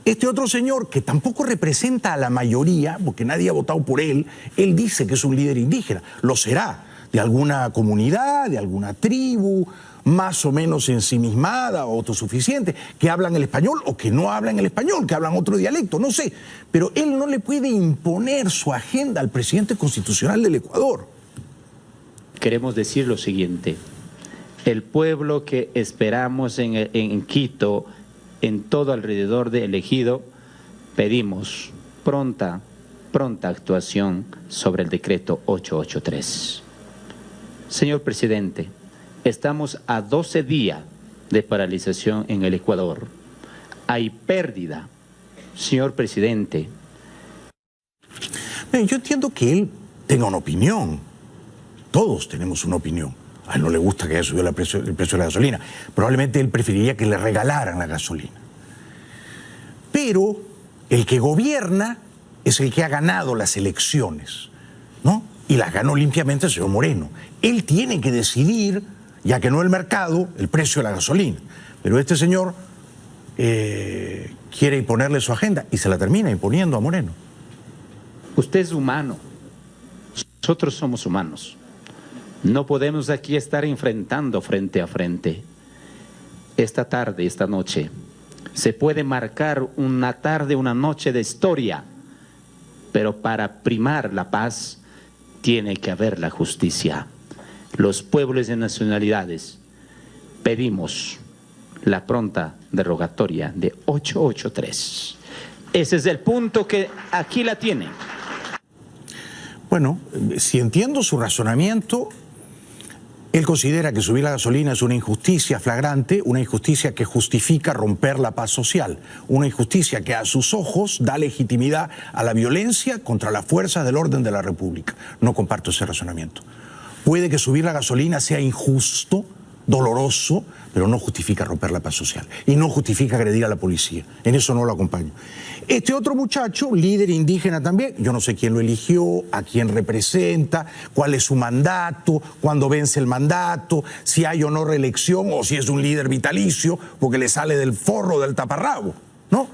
[SPEAKER 1] este otro señor, que tampoco representa a la mayoría, porque nadie ha votado por él, él dice que es un líder indígena. Lo será, de alguna comunidad, de alguna tribu, más o menos ensimismada o autosuficiente, que hablan el español o que no hablan el español, que hablan otro dialecto, no sé. Pero él no le puede imponer su agenda al presidente constitucional del Ecuador.
[SPEAKER 15] Queremos decir lo siguiente. El pueblo que esperamos en Quito, en todo alrededor del Ejido, pedimos pronta actuación sobre el decreto 883. Señor presidente, estamos a 12 días de paralización en el Ecuador. Hay pérdida, señor presidente.
[SPEAKER 1] Yo entiendo que él tenga una opinión. Todos tenemos una opinión. A él no le gusta que haya subido el precio de la gasolina. Probablemente él preferiría que le regalaran la gasolina. Pero el que gobierna es el que ha ganado las elecciones, ¿no? Y las ganó limpiamente el señor Moreno. Él tiene que decidir, ya que no el mercado, el precio de la gasolina. Pero este señor quiere imponerle su agenda y se la termina imponiendo a Moreno.
[SPEAKER 15] Usted es humano. Nosotros somos humanos. No podemos aquí estar enfrentando frente a frente. Esta tarde, esta noche, se puede marcar una tarde, una noche de historia, pero para primar la paz tiene que haber la justicia. Los pueblos y nacionalidades pedimos la pronta derogatoria de 883. Ese es el punto que aquí la tiene.
[SPEAKER 1] Bueno, si entiendo su razonamiento, él considera que subir la gasolina es una injusticia flagrante, una injusticia que justifica romper la paz social, una injusticia que a sus ojos da legitimidad a la violencia contra las fuerzas del orden de la República. No comparto ese razonamiento. Puede que subir la gasolina sea injusto, doloroso, pero no justifica romper la paz social y no justifica agredir a la policía. En eso no lo acompaño. Este otro muchacho, líder indígena también, yo no sé quién lo eligió, a quién representa, cuál es su mandato, cuándo vence el mandato, si hay o no reelección o si es un líder vitalicio porque le sale del forro del taparrabo, ¿no?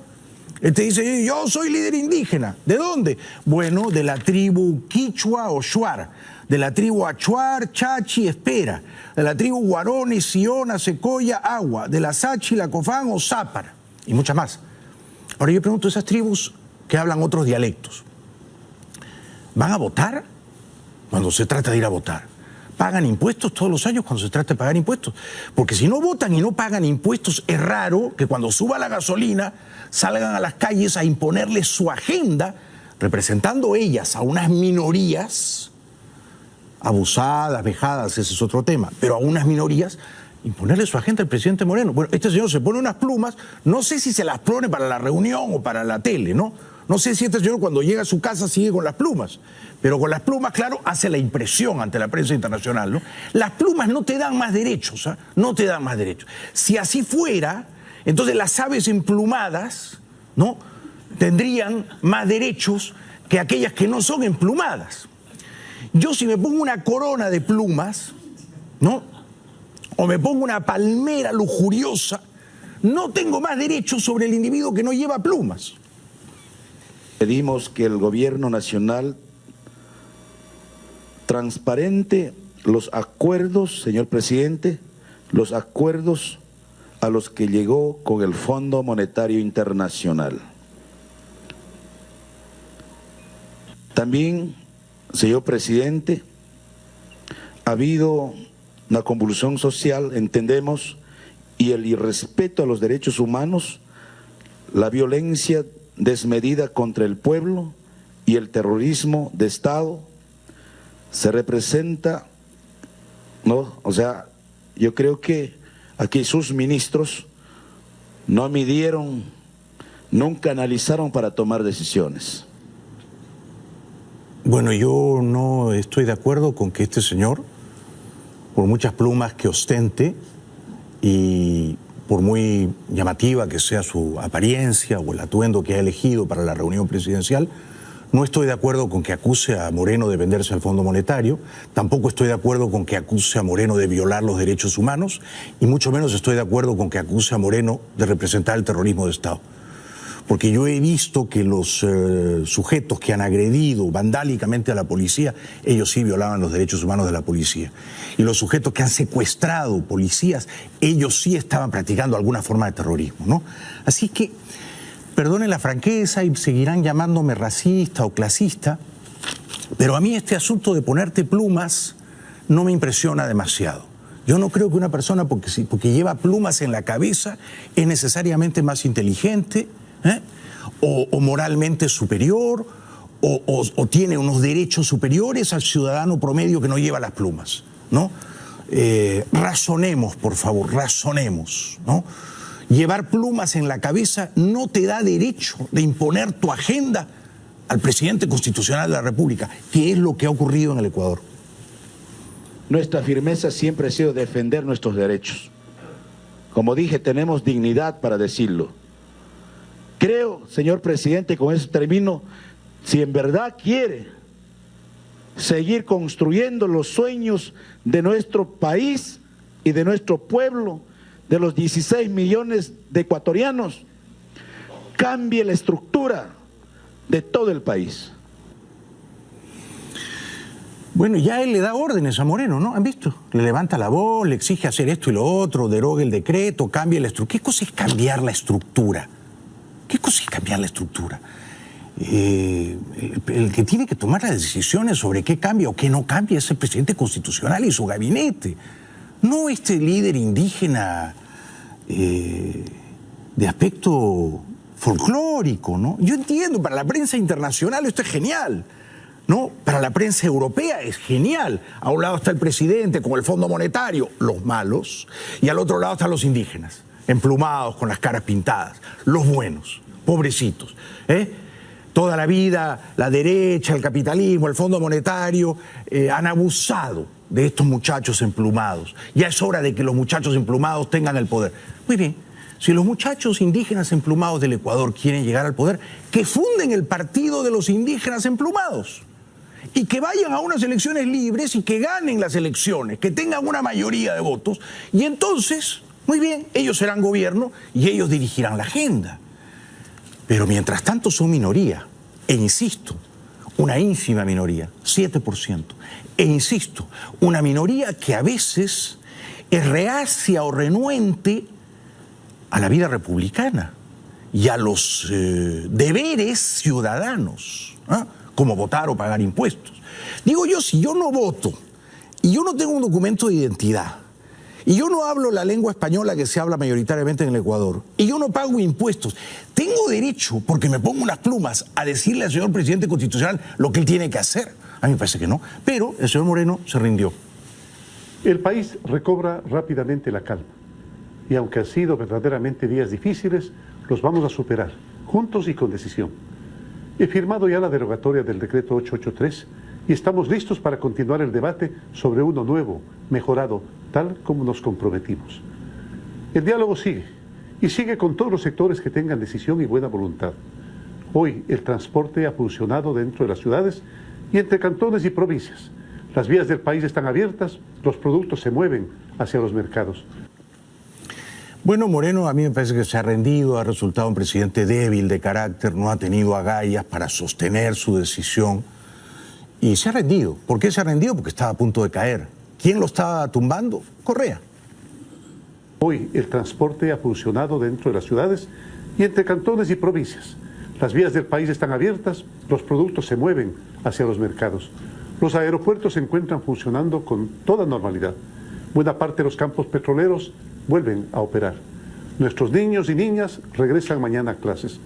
[SPEAKER 1] Él te dice, yo soy líder indígena. ¿De dónde? Bueno, de la tribu Quichua o Shuar, de la tribu Achuar, Chachi, Espera, de la tribu Guarone, Siona, Secoya, Agua, de la Sachi, la Cofán o Zápara, y muchas más. Ahora yo pregunto, esas tribus que hablan otros dialectos, ¿van a votar cuando se trata de ir a votar? ¿Pagan impuestos todos los años cuando se trata de pagar impuestos? Porque si no votan y no pagan impuestos, es raro que cuando suba la gasolina salgan a las calles a imponerles su agenda, representando ellas a unas minorías abusadas, vejadas, ese es otro tema, pero a unas minorías, imponerle su agenda al presidente Moreno. Bueno, este señor se pone unas plumas, no sé si se las pone para la reunión o para la tele, ¿no? No sé si este señor cuando llega a su casa sigue con las plumas, pero con las plumas, claro, hace la impresión ante la prensa internacional, ¿no? Las plumas no te dan más derechos, ¿eh? No te dan más derechos. Si así fuera, entonces las aves emplumadas, ¿no?, tendrían más derechos que aquellas que no son emplumadas. Yo si me pongo una corona de plumas, ¿no?, o me pongo una palmera lujuriosa, no tengo más derechos sobre el individuo que no lleva plumas.
[SPEAKER 7] Pedimos que el gobierno nacional transparente los acuerdos, señor presidente, los acuerdos a los que llegó con el Fondo Monetario Internacional. También, señor presidente, ha habido una convulsión social, entendemos, y el irrespeto a los derechos humanos, la violencia desmedida contra el pueblo y el terrorismo de Estado se representa, ¿no? O sea, yo creo que aquí sus ministros no midieron, nunca analizaron para tomar decisiones.
[SPEAKER 1] Bueno, yo no estoy de acuerdo con que este señor, por muchas plumas que ostente y por muy llamativa que sea su apariencia o el atuendo que ha elegido para la reunión presidencial, no estoy de acuerdo con que acuse a Moreno de venderse al Fondo Monetario, tampoco estoy de acuerdo con que acuse a Moreno de violar los derechos humanos y mucho menos estoy de acuerdo con que acuse a Moreno de representar el terrorismo de Estado. Porque yo he visto que los sujetos que han agredido vandálicamente a la policía, ellos sí violaban los derechos humanos de la policía. Y los sujetos que han secuestrado policías, ellos sí estaban practicando alguna forma de terrorismo, ¿no? Así que, perdonen la franqueza y seguirán llamándome racista o clasista, pero a mí este asunto de ponerte plumas no me impresiona demasiado. Yo no creo que una persona porque lleva plumas en la cabeza es necesariamente más inteligente, o moralmente superior, o tiene unos derechos superiores al ciudadano promedio que no lleva las plumas, ¿no? Razonemos, por favor, razonemos, ¿no? Llevar plumas en la cabeza no te da derecho de imponer tu agenda al presidente constitucional de la República, que es lo que ha ocurrido en el Ecuador.
[SPEAKER 7] Nuestra firmeza siempre ha sido defender nuestros derechos. Como dije, tenemos dignidad para decirlo. Creo, señor presidente, con eso termino, si en verdad quiere seguir construyendo los sueños de nuestro país y de nuestro pueblo, de los 16 millones de ecuatorianos, cambie la estructura de todo el país.
[SPEAKER 1] Bueno, ya él le da órdenes a Moreno, ¿no? ¿Han visto? Le levanta la voz, le exige hacer esto y lo otro, derogue el decreto, cambie la estructura. ¿Qué cosa es cambiar la estructura? ¿Qué cosa es cambiar la estructura? El que tiene que tomar las decisiones sobre qué cambia o qué no cambia es el presidente constitucional y su gabinete. No este líder indígena de aspecto folclórico, ¿no? Yo entiendo, para la prensa internacional esto es genial, ¿no? Para la prensa europea es genial. A un lado está el presidente con el Fondo Monetario, los malos, y al otro lado están los indígenas, emplumados, con las caras pintadas, los buenos, pobrecitos, Toda la vida la derecha, el capitalismo, el Fondo Monetario han abusado de estos muchachos emplumados. Ya es hora de que los muchachos emplumados tengan el poder. Muy bien, si los muchachos indígenas emplumados del Ecuador quieren llegar al poder, que funden el partido de los indígenas emplumados y que vayan a unas elecciones libres y que ganen las elecciones, que tengan una mayoría de votos y entonces, muy bien, ellos serán gobierno y ellos dirigirán la agenda. Pero mientras tanto son minoría, e insisto, una ínfima minoría, 7%, e insisto, una minoría que a veces es reacia o renuente a la vida republicana y a los deberes ciudadanos, ¿eh? Como votar o pagar impuestos. Digo yo, si yo no voto y yo no tengo un documento de identidad y yo no hablo la lengua española que se habla mayoritariamente en el Ecuador y yo no pago impuestos, ¿tengo derecho, porque me pongo unas plumas, a decirle al señor presidente constitucional lo que él tiene que hacer? A mí me parece que no, pero el señor Moreno se rindió.
[SPEAKER 3] El país recobra rápidamente la calma y aunque han sido verdaderamente días difíciles, los vamos a superar, juntos y con decisión. He firmado ya la derogatoria del decreto 883 y estamos listos para continuar el debate sobre uno nuevo, mejorado, tal como nos comprometimos. El diálogo sigue, y sigue con todos los sectores que tengan decisión y buena voluntad. Hoy el transporte ha funcionado dentro de las ciudades y entre cantones y provincias. Las vías del país están abiertas, los productos se mueven hacia los mercados.
[SPEAKER 1] Bueno, Moreno a mí me parece que se ha rendido, ha resultado un presidente débil de carácter, no ha tenido agallas para sostener su decisión y se ha rendido. ¿Por qué se ha rendido? Porque estaba a punto de caer. ¿Quién lo estaba tumbando? Correa.
[SPEAKER 3] Hoy el transporte ha funcionado dentro de las ciudades y entre cantones y provincias. Las vías del país están abiertas, los productos se mueven hacia los mercados. Los aeropuertos se encuentran funcionando con toda normalidad. Buena parte de los campos petroleros vuelven a operar. Nuestros niños y niñas regresan mañana a clases.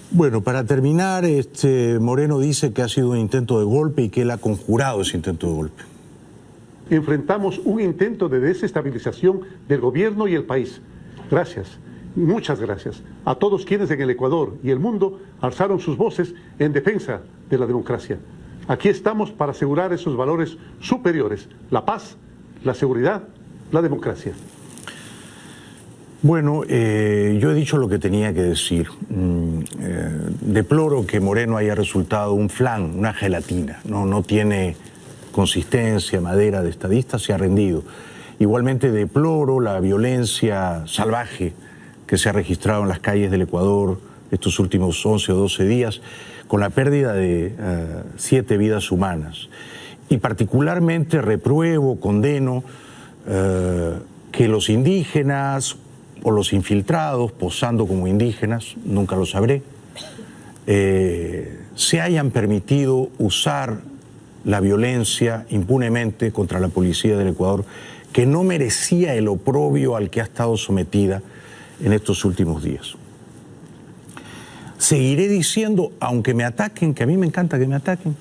[SPEAKER 1] Bueno, para terminar, Moreno dice que ha sido un intento de golpe y que él ha conjurado ese intento de golpe.
[SPEAKER 3] Enfrentamos un intento de desestabilización del gobierno y el país. Gracias, muchas gracias a todos quienes en el Ecuador y el mundo alzaron sus voces en defensa de la democracia. Aquí estamos para asegurar esos valores superiores, la paz, la seguridad, la democracia.
[SPEAKER 1] Bueno, yo he dicho lo que tenía que decir. Deploro que Moreno haya resultado un flan, una gelatina. No tiene consistencia, madera de estadista, se ha rendido. Igualmente deploro la violencia salvaje que se ha registrado en las calles del Ecuador estos últimos 11 o 12 días, con la pérdida de 7 vidas humanas. Y particularmente repruebo, condeno que los indígenas o los infiltrados, posando como indígenas, nunca lo sabré, se hayan permitido usar la violencia impunemente contra la policía del Ecuador, que no merecía el oprobio al que ha estado sometida en estos últimos días. Seguiré diciendo, aunque me ataquen, que a mí me encanta que me ataquen,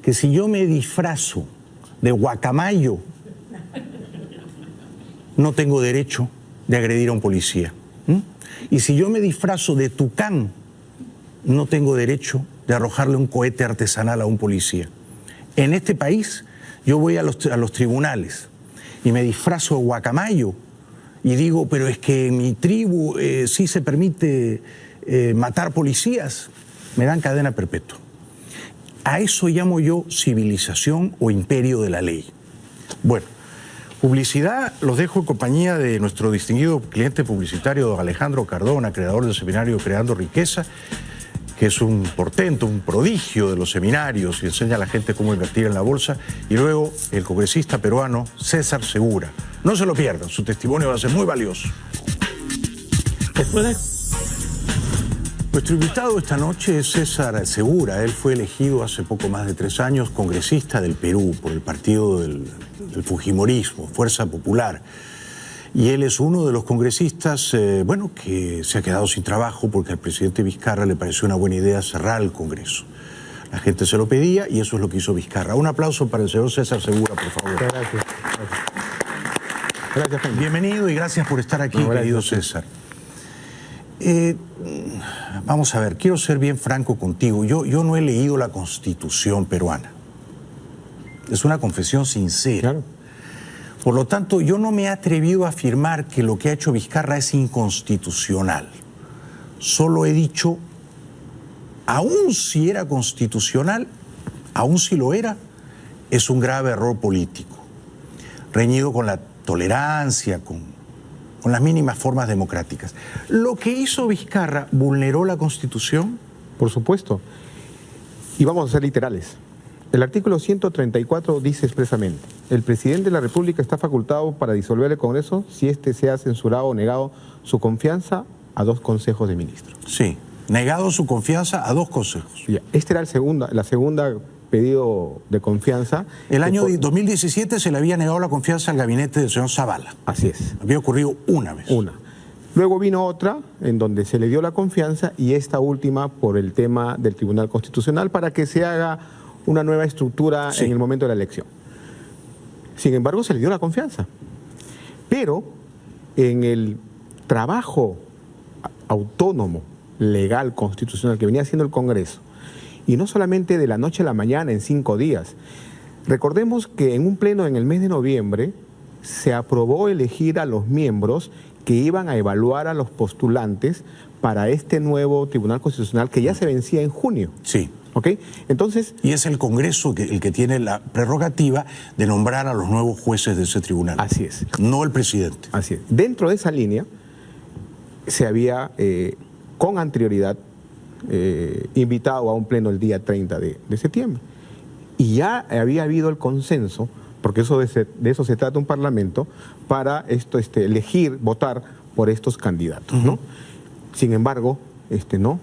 [SPEAKER 1] que si yo me disfrazo de guacamayo, no tengo derecho de agredir a un policía. Y si yo me disfrazo de tucán, no tengo derecho de arrojarle un cohete artesanal a un policía. En este país yo voy a los tribunales y me disfrazo de guacamayo y digo, pero es que en mi tribu sí se permite matar policías, me dan cadena perpetua. A eso llamo yo civilización o imperio de la ley. Bueno, publicidad, los dejo en compañía de nuestro distinguido cliente publicitario, don Alejandro Cardona, creador del seminario Creando Riqueza, que es un portento, un prodigio de los seminarios y enseña a la gente cómo invertir en la bolsa. Y luego el congresista peruano César Segura. No se lo pierdan, su testimonio va a ser muy valioso. Nuestro invitado esta noche es César Segura. Él fue elegido hace poco más de 3 años congresista del Perú por el partido del Fujimorismo, Fuerza Popular. Y él es uno de los congresistas, que se ha quedado sin trabajo porque al presidente Vizcarra le pareció una buena idea cerrar el Congreso. La gente se lo pedía y eso es lo que hizo Vizcarra. Un aplauso para el señor César Segura, por favor.
[SPEAKER 16] Gracias.
[SPEAKER 1] Gracias. Bienvenido y gracias por estar aquí, querido César. Vamos a ver, quiero ser bien franco contigo. Yo no he leído la Constitución peruana. Es una confesión sincera.
[SPEAKER 16] Claro.
[SPEAKER 1] Por lo tanto, yo no me he atrevido a afirmar que lo que ha hecho Vizcarra es inconstitucional. Solo he dicho, aun si era constitucional, aun si lo era, es un grave error político, reñido con la tolerancia, con con las mínimas formas democráticas. ¿Lo que hizo Vizcarra vulneró la Constitución?
[SPEAKER 16] Por supuesto. Y vamos a ser literales. El artículo 134 dice expresamente: el presidente de la República está facultado para disolver el Congreso si éste se ha censurado o negado su confianza a 2 consejos de ministros.
[SPEAKER 1] Sí, negado su confianza a 2 consejos.
[SPEAKER 16] Ya, este era la segunda pedido de confianza.
[SPEAKER 1] El año 2017 se le había negado la confianza al gabinete del señor Zavala.
[SPEAKER 16] Así es.
[SPEAKER 1] Había ocurrido una vez.
[SPEAKER 16] Una. Luego vino otra en donde se le dio la confianza y esta última por el tema del Tribunal Constitucional para que se haga una nueva estructura en el momento de la elección. Sin embargo, se le dio la confianza. Pero en el trabajo autónomo, legal, constitucional que venía haciendo el Congreso, y no solamente de la noche a la mañana en 5 días, recordemos que en un pleno en el mes de noviembre se aprobó elegir a los miembros que iban a evaluar a los postulantes para este nuevo Tribunal Constitucional que ya se vencía en junio.
[SPEAKER 1] Sí.
[SPEAKER 16] ¿Ok? Entonces,
[SPEAKER 1] y es el Congreso el que tiene la prerrogativa de nombrar a los nuevos jueces de ese tribunal.
[SPEAKER 16] Así es.
[SPEAKER 1] No el presidente.
[SPEAKER 16] Así es. Dentro de esa línea se había con anterioridad invitado a un pleno el día 30 de septiembre. Y ya había habido el consenso, porque de eso se trata un parlamento, para elegir, votar por estos candidatos, ¿no? Sin embargo, no.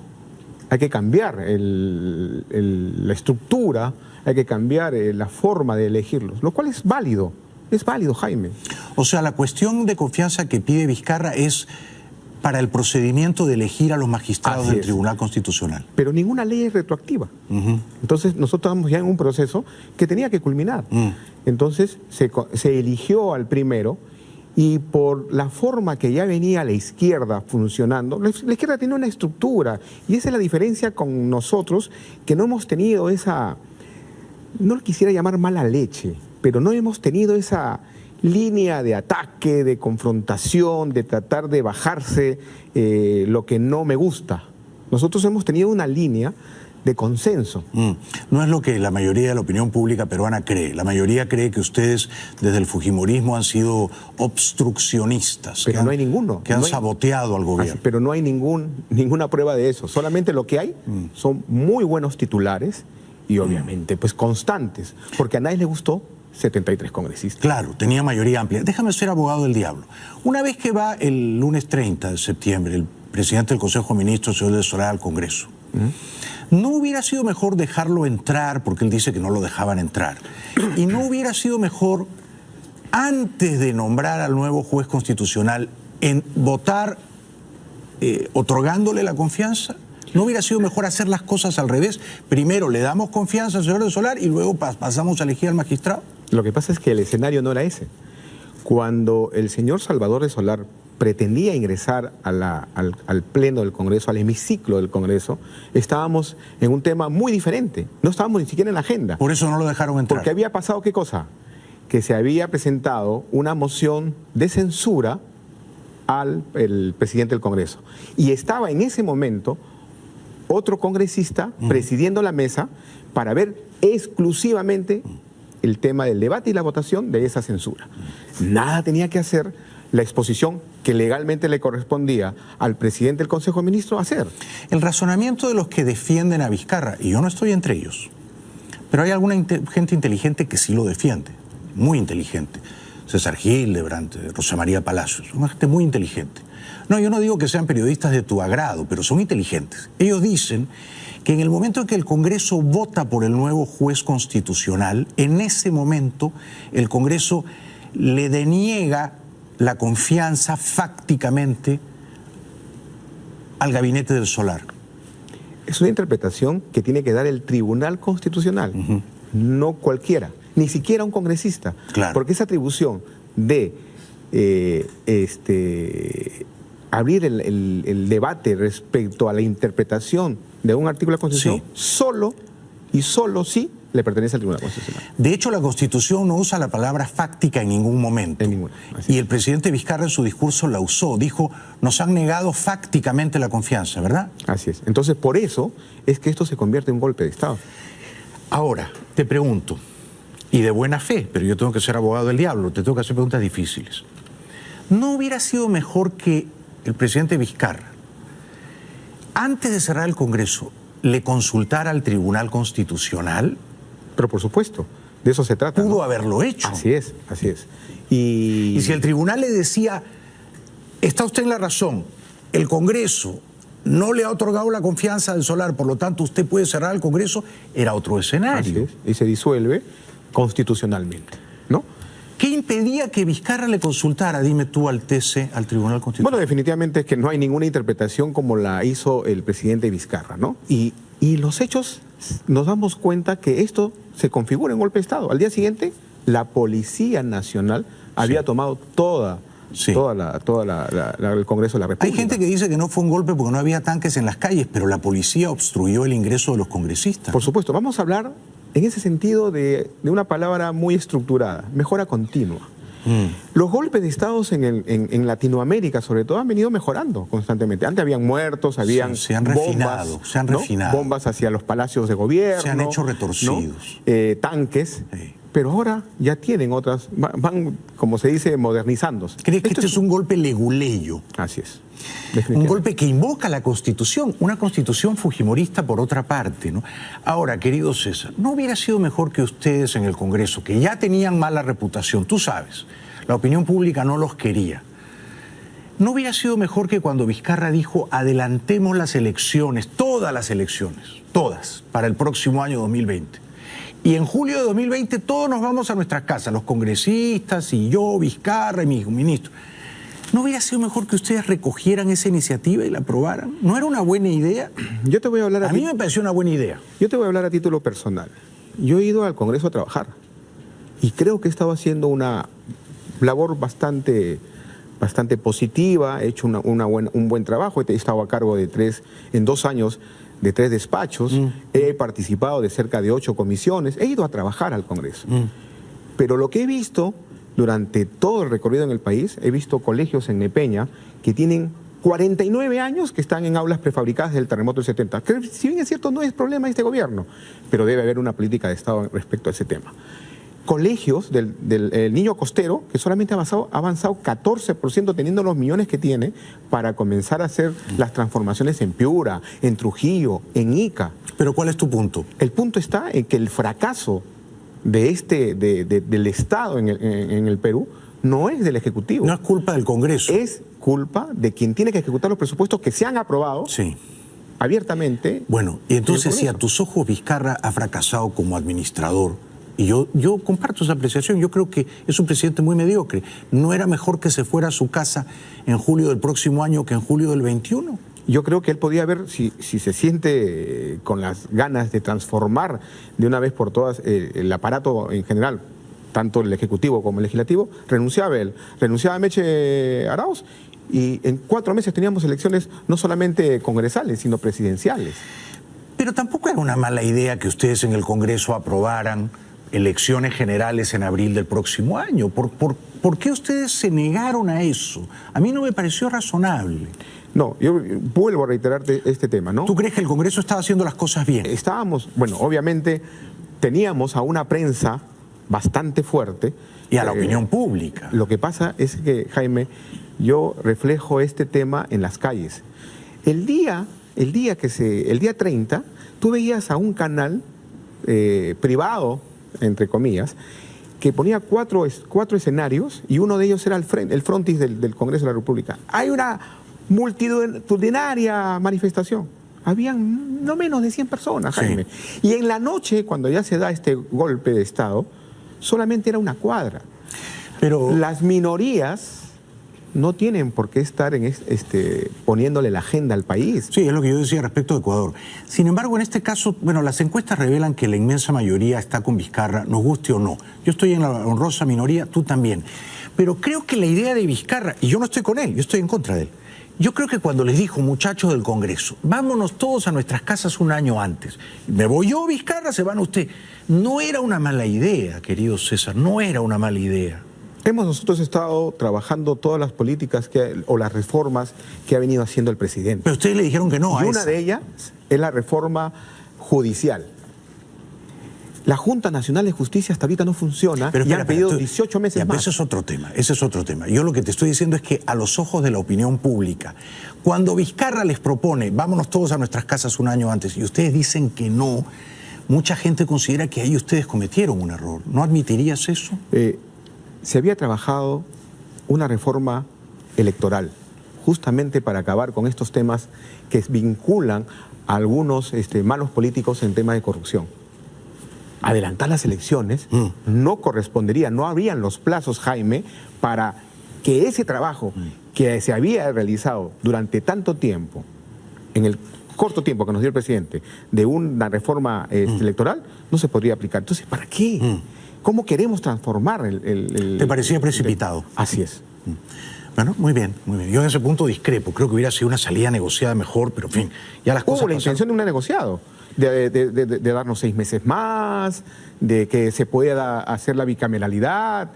[SPEAKER 16] Hay que cambiar la estructura, hay que cambiar la forma de elegirlos, lo cual es válido, Jaime.
[SPEAKER 1] O sea, la cuestión de confianza que pide Vizcarra es para el procedimiento de elegir a los magistrados del Tribunal Constitucional.
[SPEAKER 16] Pero ninguna ley es retroactiva. Entonces, nosotros estamos ya en un proceso que tenía que culminar. Entonces, se eligió al primero. Y por la forma que ya venía la izquierda funcionando, la izquierda tiene una estructura, y esa es la diferencia con nosotros, que no hemos tenido esa, no lo quisiera llamar mala leche, pero no hemos tenido esa línea de ataque, de confrontación, de tratar de bajarse lo que no me gusta. Nosotros hemos tenido una línea de consenso.
[SPEAKER 1] No es lo que la mayoría de la opinión pública peruana cree. La mayoría cree que ustedes desde el fujimorismo han sido obstruccionistas.
[SPEAKER 16] Pero no hay ninguno.
[SPEAKER 1] Que han saboteado al gobierno.
[SPEAKER 16] Pero no hay ninguna prueba de eso. Solamente lo que hay son muy buenos titulares y obviamente pues constantes. Porque a nadie le gustó 73 congresistas.
[SPEAKER 1] Claro, tenía mayoría amplia. Déjame ser abogado del diablo. Una vez que va el lunes 30 de septiembre el presidente del Consejo de Ministros, señor de Solá, al Congreso, ¿no hubiera sido mejor dejarlo entrar, porque él dice que no lo dejaban entrar? ¿Y no hubiera sido mejor, antes de nombrar al nuevo juez constitucional, en votar otorgándole la confianza? ¿No hubiera sido mejor hacer las cosas al revés? Primero le damos confianza al señor de Solar y luego pasamos a elegir al magistrado.
[SPEAKER 16] Lo que pasa es que el escenario no era ese. Cuando el señor Salvador de Solar pretendía ingresar al pleno del Congreso, al hemiciclo del Congreso, estábamos en un tema muy diferente. No estábamos ni siquiera en la agenda.
[SPEAKER 1] Por eso no lo dejaron entrar.
[SPEAKER 16] Porque había pasado, ¿qué cosa? Que se había presentado una moción de censura al presidente del Congreso. Y estaba en ese momento otro congresista presidiendo la mesa para ver exclusivamente el tema del debate y la votación de esa censura. Nada tenía que hacer la exposición que legalmente le correspondía al presidente del Consejo de Ministros hacer.
[SPEAKER 1] El razonamiento de los que defienden a Vizcarra, y yo no estoy entre ellos, pero hay alguna gente inteligente que sí lo defiende, muy inteligente. César Hildebrand, Rosa María Palacios, una gente muy inteligente. No, yo no digo que sean periodistas de tu agrado, pero son inteligentes. Ellos dicen que en el momento en que el Congreso vota por el nuevo juez constitucional, en ese momento el Congreso le deniega la confianza fácticamente al gabinete del Solar.
[SPEAKER 16] Es una interpretación que tiene que dar el Tribunal Constitucional, no cualquiera, ni siquiera un congresista.
[SPEAKER 1] Claro.
[SPEAKER 16] Porque esa atribución de abrir el debate respecto a la interpretación de un artículo de la Constitución, solo sí le pertenece al Tribunal Constitucional.
[SPEAKER 1] De hecho, la Constitución no usa la palabra fáctica en ningún momento. Y el presidente Vizcarra en su discurso la usó. Dijo, nos han negado fácticamente la confianza, ¿verdad?
[SPEAKER 16] Así es. Entonces, por eso es que esto se convierte en un golpe de Estado.
[SPEAKER 1] Ahora, te pregunto, y de buena fe, pero yo tengo que ser abogado del diablo, te tengo que hacer preguntas difíciles. ¿No hubiera sido mejor que el presidente Vizcarra, antes de cerrar el Congreso, le consultara al Tribunal Constitucional?
[SPEAKER 16] Pero por supuesto, de eso se trata.
[SPEAKER 1] Pudo haberlo hecho.
[SPEAKER 16] Así es, así es.
[SPEAKER 1] Y si el tribunal le decía, está usted en la razón, el Congreso no le ha otorgado la confianza del Solar, por lo tanto usted puede cerrar el Congreso, era otro escenario.
[SPEAKER 16] Así es, y se disuelve constitucionalmente, ¿no?
[SPEAKER 1] ¿Qué impedía que Vizcarra le consultara, dime tú, al TC, al Tribunal Constitucional?
[SPEAKER 16] Bueno, definitivamente es que no hay ninguna interpretación como la hizo el presidente Vizcarra, ¿no? Y los hechos, nos damos cuenta que esto se configura en golpe de Estado. Al día siguiente, la Policía Nacional había tomado toda el Congreso de la República.
[SPEAKER 1] Hay gente que dice que no fue un golpe porque no había tanques en las calles, pero la policía obstruyó el ingreso de los congresistas.
[SPEAKER 16] Por supuesto, vamos a hablar en ese sentido de una palabra muy estructurada, mejora continua. Los golpes de Estado en Latinoamérica, sobre todo, han venido mejorando constantemente. Antes habían muertos, habían
[SPEAKER 1] se han
[SPEAKER 16] bombas,
[SPEAKER 1] refinado, se han refinado.
[SPEAKER 16] Bombas hacia los palacios de gobierno.
[SPEAKER 1] Se han hecho retorcidos.
[SPEAKER 16] ¿no? Tanques. Sí. Pero ahora ya tienen otras, van, como se dice, modernizándose.
[SPEAKER 1] ¿Crees que este es un golpe leguleyo?
[SPEAKER 16] Así es.
[SPEAKER 1] Un golpe que invoca la Constitución, una Constitución fujimorista por otra parte, ¿no? Ahora, querido César, ¿no hubiera sido mejor que ustedes en el Congreso, que ya tenían mala reputación, tú sabes, la opinión pública no los quería? ¿No hubiera sido mejor que cuando Vizcarra dijo adelantemos las elecciones, todas las elecciones, todas, para el próximo año 2020? Y en julio de 2020 todos nos vamos a nuestras casas, los congresistas y yo, Vizcarra y mis ministros. ¿No hubiera sido mejor que ustedes recogieran esa iniciativa y la aprobaran? ¿No era una buena idea?
[SPEAKER 16] Yo te voy a hablar
[SPEAKER 1] a mí me pareció una buena idea.
[SPEAKER 16] Yo te voy a hablar a título personal. Yo he ido al Congreso a trabajar y creo que he estado haciendo una labor bastante positiva, he hecho un buen trabajo, he estado a cargo en 2 años de 3 despachos, he participado de cerca de 8 comisiones, he ido a trabajar al Congreso. Pero lo que he visto durante todo el recorrido en el país, he visto colegios en Nepeña que tienen 49 años que están en aulas prefabricadas del terremoto del 70. Que si bien es cierto, no es problema de este gobierno, pero debe haber una política de Estado respecto a ese tema. Colegios del niño costero que solamente ha avanzado 14% teniendo los millones que tiene para comenzar a hacer las transformaciones en Piura, en Trujillo, en Ica.
[SPEAKER 1] ¿Pero cuál es tu punto?
[SPEAKER 16] El punto está en que el fracaso del Estado en el Perú no es del Ejecutivo.
[SPEAKER 1] No es culpa del Congreso.
[SPEAKER 16] Es culpa de quien tiene que ejecutar los presupuestos que se han aprobado abiertamente.
[SPEAKER 1] Bueno, y entonces si a tus ojos Vizcarra ha fracasado como administrador, y yo comparto esa apreciación, yo creo que es un presidente muy mediocre, ¿no era mejor que se fuera a su casa en julio del próximo año que en julio del 21?
[SPEAKER 16] Yo creo que él podía haber, si se siente con las ganas de transformar de una vez por todas el aparato en general, tanto el Ejecutivo como el Legislativo, renunciaba él, renunciaba Meche Arauz, y en 4 meses teníamos elecciones no solamente congresales, sino presidenciales.
[SPEAKER 1] Pero tampoco era una mala idea que ustedes en el Congreso aprobaran elecciones generales en abril del próximo año. ¿Por qué ustedes se negaron a eso? A mí no me pareció razonable.
[SPEAKER 16] No, yo vuelvo a reiterarte este tema, ¿no?
[SPEAKER 1] ¿Tú crees que el Congreso estaba haciendo las cosas bien?
[SPEAKER 16] Estábamos, bueno, obviamente teníamos a una prensa bastante fuerte.
[SPEAKER 1] Y a la opinión pública.
[SPEAKER 16] Lo que pasa es que, Jaime, yo reflejo este tema en las calles. El día 30, tú veías a un canal privado, entre comillas, que ponía cuatro escenarios y uno de ellos era el frontis del Congreso de la República. Hay una multitudinaria manifestación. Habían no menos de 100 personas, Jaime. Sí. Y en la noche, cuando ya se da este golpe de Estado, solamente era una cuadra. Pero las minorías no tienen por qué estar poniéndole la agenda al país.
[SPEAKER 1] Sí, es lo que yo decía respecto de Ecuador. Sin embargo, en este caso, bueno, las encuestas revelan que la inmensa mayoría está con Vizcarra, nos guste o no. Yo estoy en la honrosa minoría, tú también. Pero creo que la idea de Vizcarra, y yo no estoy con él, yo estoy en contra de él. Yo creo que cuando les dijo, muchachos del Congreso, vámonos todos a nuestras casas un año antes, me voy yo, Vizcarra, se van usted. No era una mala idea, querido César, no era una mala idea.
[SPEAKER 16] Hemos nosotros estado trabajando todas las políticas o las reformas que ha venido haciendo el presidente.
[SPEAKER 1] Pero ustedes le dijeron que no a
[SPEAKER 16] una de ellas es la reforma judicial. La Junta Nacional de Justicia hasta ahorita no funciona y han pedido 18 meses más.
[SPEAKER 1] Ese es otro tema, ese es otro tema. Yo lo que te estoy diciendo es que a los ojos de la opinión pública, cuando Vizcarra les propone, vámonos todos a nuestras casas un año antes, y ustedes dicen que no, mucha gente considera que ahí ustedes cometieron un error. ¿No admitirías eso?
[SPEAKER 16] Se había trabajado una reforma electoral justamente para acabar con estos temas que vinculan a algunos malos políticos en temas de corrupción. Adelantar las elecciones no correspondería, no habrían los plazos, Jaime, para que ese trabajo que se había realizado durante tanto tiempo, en el corto tiempo que nos dio el presidente, de una reforma electoral, no se podría aplicar. Entonces, ¿para qué? ¿Cómo queremos transformar el
[SPEAKER 1] ¿Te parecía precipitado?
[SPEAKER 16] Así es.
[SPEAKER 1] Bueno, muy bien, muy bien. Yo en ese punto discrepo. Creo que hubiera sido una salida negociada mejor, pero en fin, ya las cosas
[SPEAKER 16] Hubo la
[SPEAKER 1] pasaron.
[SPEAKER 16] intención de un negociado, de darnos 6 meses más, de que se pueda hacer la bicameralidad.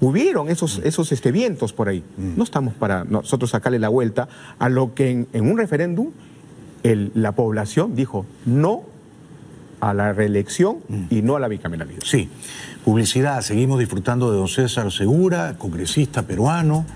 [SPEAKER 16] Hubieron esos vientos por ahí. No estamos para nosotros sacarle la vuelta a lo que en un referéndum la población dijo no a la reelección y no a la bicameralidad.
[SPEAKER 1] Sí. Publicidad. Seguimos disfrutando de don César Segura, congresista peruano.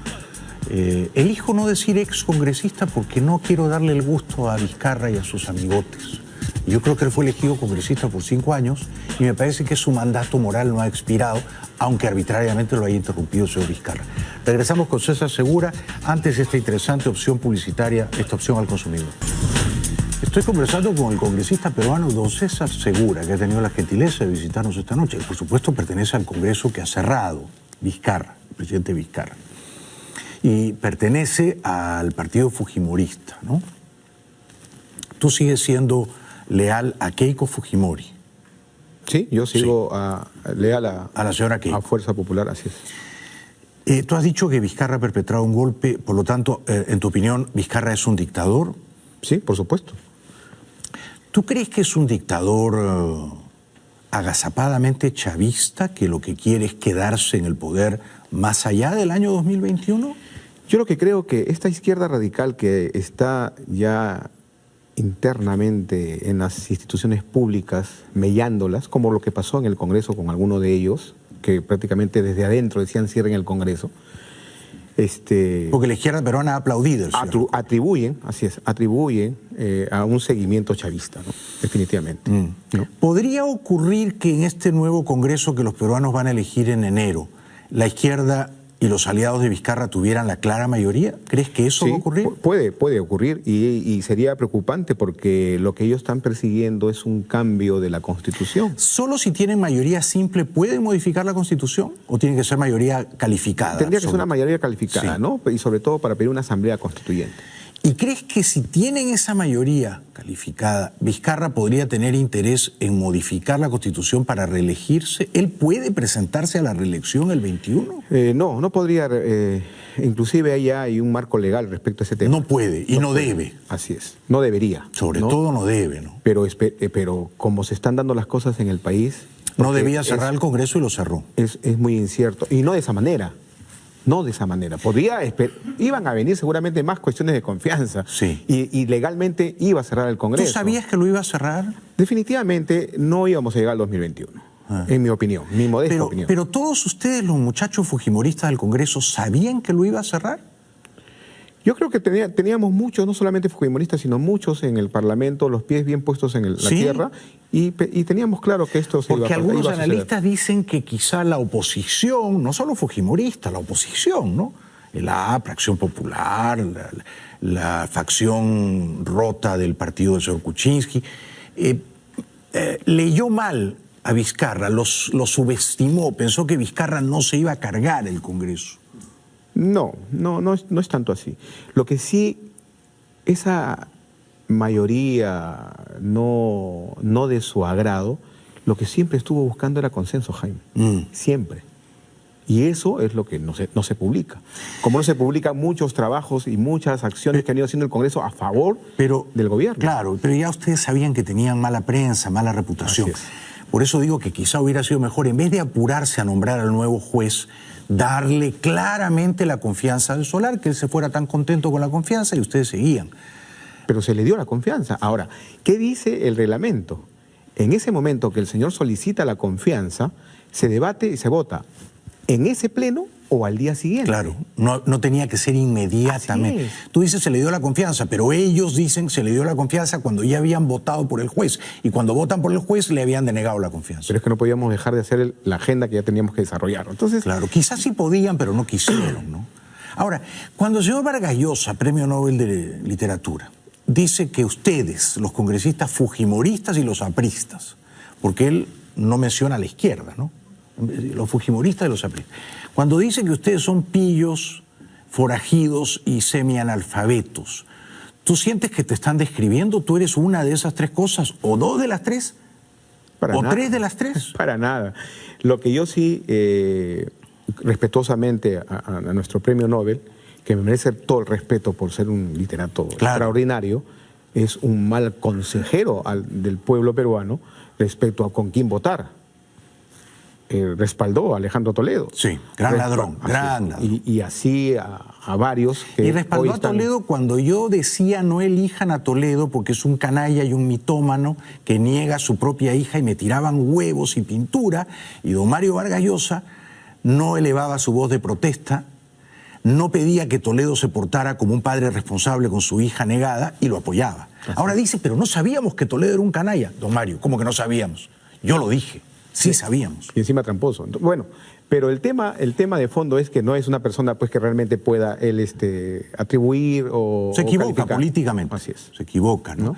[SPEAKER 1] Elijo no decir ex congresista porque no quiero darle el gusto a Vizcarra y a sus amigotes. Yo creo que él fue elegido congresista por 5 años y me parece que su mandato moral no ha expirado, aunque arbitrariamente lo haya interrumpido el señor Vizcarra. Regresamos con César Segura, antes esta interesante opción publicitaria, esta opción al consumidor. Estoy conversando con el congresista peruano don César Segura, que ha tenido la gentileza de visitarnos esta noche. Por supuesto, pertenece al Congreso que ha cerrado Vizcarra, el presidente Vizcarra. Y pertenece al partido fujimorista, ¿no? Tú sigues siendo leal a Keiko Fujimori.
[SPEAKER 16] Sí, yo sigo leal a
[SPEAKER 1] la señora Keiko.
[SPEAKER 16] A Fuerza Popular, así es.
[SPEAKER 1] Tú has dicho que Vizcarra ha perpetrado un golpe, por lo tanto, en tu opinión, ¿Vizcarra es un dictador?
[SPEAKER 16] Sí, por supuesto.
[SPEAKER 1] ¿Tú crees que es un dictador agazapadamente chavista, que lo que quiere es quedarse en el poder más allá del año 2021?
[SPEAKER 16] Yo lo que creo que esta izquierda radical que está ya internamente en las instituciones públicas, mellándolas, como lo que pasó en el Congreso con alguno de ellos, que prácticamente desde adentro decían cierren el Congreso.
[SPEAKER 1] Porque la izquierda peruana ha aplaudido el cierre.
[SPEAKER 16] Atribuyen, así es, atribuyen a un seguimiento chavista, ¿no? Definitivamente. ¿no?
[SPEAKER 1] ¿Podría ocurrir que en este nuevo Congreso que los peruanos van a elegir en enero, la izquierda y los aliados de Vizcarra tuvieran la clara mayoría? ¿Crees que eso va a ocurrir?
[SPEAKER 16] Puede ocurrir y sería preocupante porque lo que ellos están persiguiendo es un cambio de la Constitución.
[SPEAKER 1] ¿Solo si tienen mayoría simple pueden modificar la Constitución o tiene que ser mayoría calificada?
[SPEAKER 16] Tendría que ser una mayoría calificada, sí. ¿no? Y sobre todo para pedir una asamblea constituyente.
[SPEAKER 1] ¿Y crees que si tienen esa mayoría calificada, Vizcarra podría tener interés en modificar la Constitución para reelegirse? ¿Él puede presentarse a la reelección el 21?
[SPEAKER 16] No podría. Inclusive ahí hay un marco legal respecto a ese tema.
[SPEAKER 1] No puede y no debe.
[SPEAKER 16] Así es. No debería.
[SPEAKER 1] Sobre todo no debe, ¿no?
[SPEAKER 16] Pero como se están dando las cosas en el país...
[SPEAKER 1] No debía cerrar el Congreso y lo cerró.
[SPEAKER 16] Es muy incierto. Y no de esa manera. No de esa manera. Iban a venir seguramente más cuestiones de confianza.
[SPEAKER 1] Sí.
[SPEAKER 16] Y legalmente iba a cerrar el Congreso.
[SPEAKER 1] ¿Tú sabías que lo iba a cerrar?
[SPEAKER 16] Definitivamente no íbamos a llegar al 2021. En mi opinión, mi modesta opinión.
[SPEAKER 1] Pero todos ustedes, los muchachos fujimoristas del Congreso, ¿sabían que lo iba a cerrar?
[SPEAKER 16] Yo creo que teníamos muchos, no solamente fujimoristas, sino muchos en el Parlamento, los pies bien puestos en la tierra, y teníamos claro que esto se iba a suceder.
[SPEAKER 1] Porque algunos analistas dicen que quizá la oposición, no solo fujimorista, la oposición, ¿no? La Acción Popular, la facción rota del partido del señor Kuczynski, leyó mal a Vizcarra, lo subestimó, pensó que Vizcarra no se iba a cargar el Congreso.
[SPEAKER 16] No es tanto así. Lo que sí, esa mayoría no de su agrado, lo que siempre estuvo buscando era consenso, Jaime. Siempre. Y eso es lo que no se publica. Como no se publican muchos trabajos y muchas acciones que han ido haciendo el Congreso a favor del gobierno.
[SPEAKER 1] Claro, pero ya ustedes sabían que tenían mala prensa, mala reputación. Por eso digo que quizá hubiera sido mejor, en vez de apurarse a nombrar al nuevo juez, darle claramente la confianza al Solar, que él se fuera tan contento con la confianza y ustedes seguían.
[SPEAKER 16] Pero se le dio la confianza. Ahora, ¿qué dice el reglamento? En ese momento que el señor solicita la confianza, se debate y se vota en ese pleno o al día siguiente.
[SPEAKER 1] Claro, no tenía que ser inmediatamente. Tú dices se le dio la confianza, pero ellos dicen se le dio la confianza cuando ya habían votado por el juez. Y cuando votan por el juez le habían denegado la confianza.
[SPEAKER 16] Pero es que no podíamos dejar de hacer la agenda que ya teníamos que desarrollar. Entonces,
[SPEAKER 1] claro, quizás sí podían, pero no quisieron, ¿no? Ahora, cuando el señor Vargas Llosa, Premio Nobel de Literatura, dice que ustedes, los congresistas fujimoristas y los apristas, porque él no menciona a la izquierda, ¿no? Los fujimoristas y los apristas. Cuando dice que ustedes son pillos, forajidos y semianalfabetos, ¿tú sientes que te están describiendo? ¿Tú eres una de esas tres cosas? ¿O dos de las tres?
[SPEAKER 16] Para
[SPEAKER 1] ¿O
[SPEAKER 16] nada.
[SPEAKER 1] tres de las tres?
[SPEAKER 16] Para nada. Lo que yo sí, respetuosamente a nuestro premio Nobel, que me merece todo el respeto por ser un literato extraordinario, es un mal consejero del pueblo peruano respecto a con quién votar. Respaldó a Alejandro Toledo.
[SPEAKER 1] Sí, gran ladrón.
[SPEAKER 16] Y así a varios. Que
[SPEAKER 1] y respaldó a Toledo cuando yo decía no elijan a Toledo porque es un canalla y un mitómano que niega a su propia hija y me tiraban huevos y pintura, y don Mario Vargas Llosa no elevaba su voz de protesta, no pedía que Toledo se portara como un padre responsable con su hija negada y lo apoyaba. Ahora dice, pero no sabíamos que Toledo era un canalla. Don Mario, ¿cómo que no sabíamos? Yo lo dije. Sí sabíamos.
[SPEAKER 16] Y encima tramposo. Bueno, pero el tema de fondo es que no es una persona pues que realmente pueda él atribuir o
[SPEAKER 1] se equivoca
[SPEAKER 16] calificar
[SPEAKER 1] políticamente.
[SPEAKER 16] Así es.
[SPEAKER 1] Se equivoca, ¿no?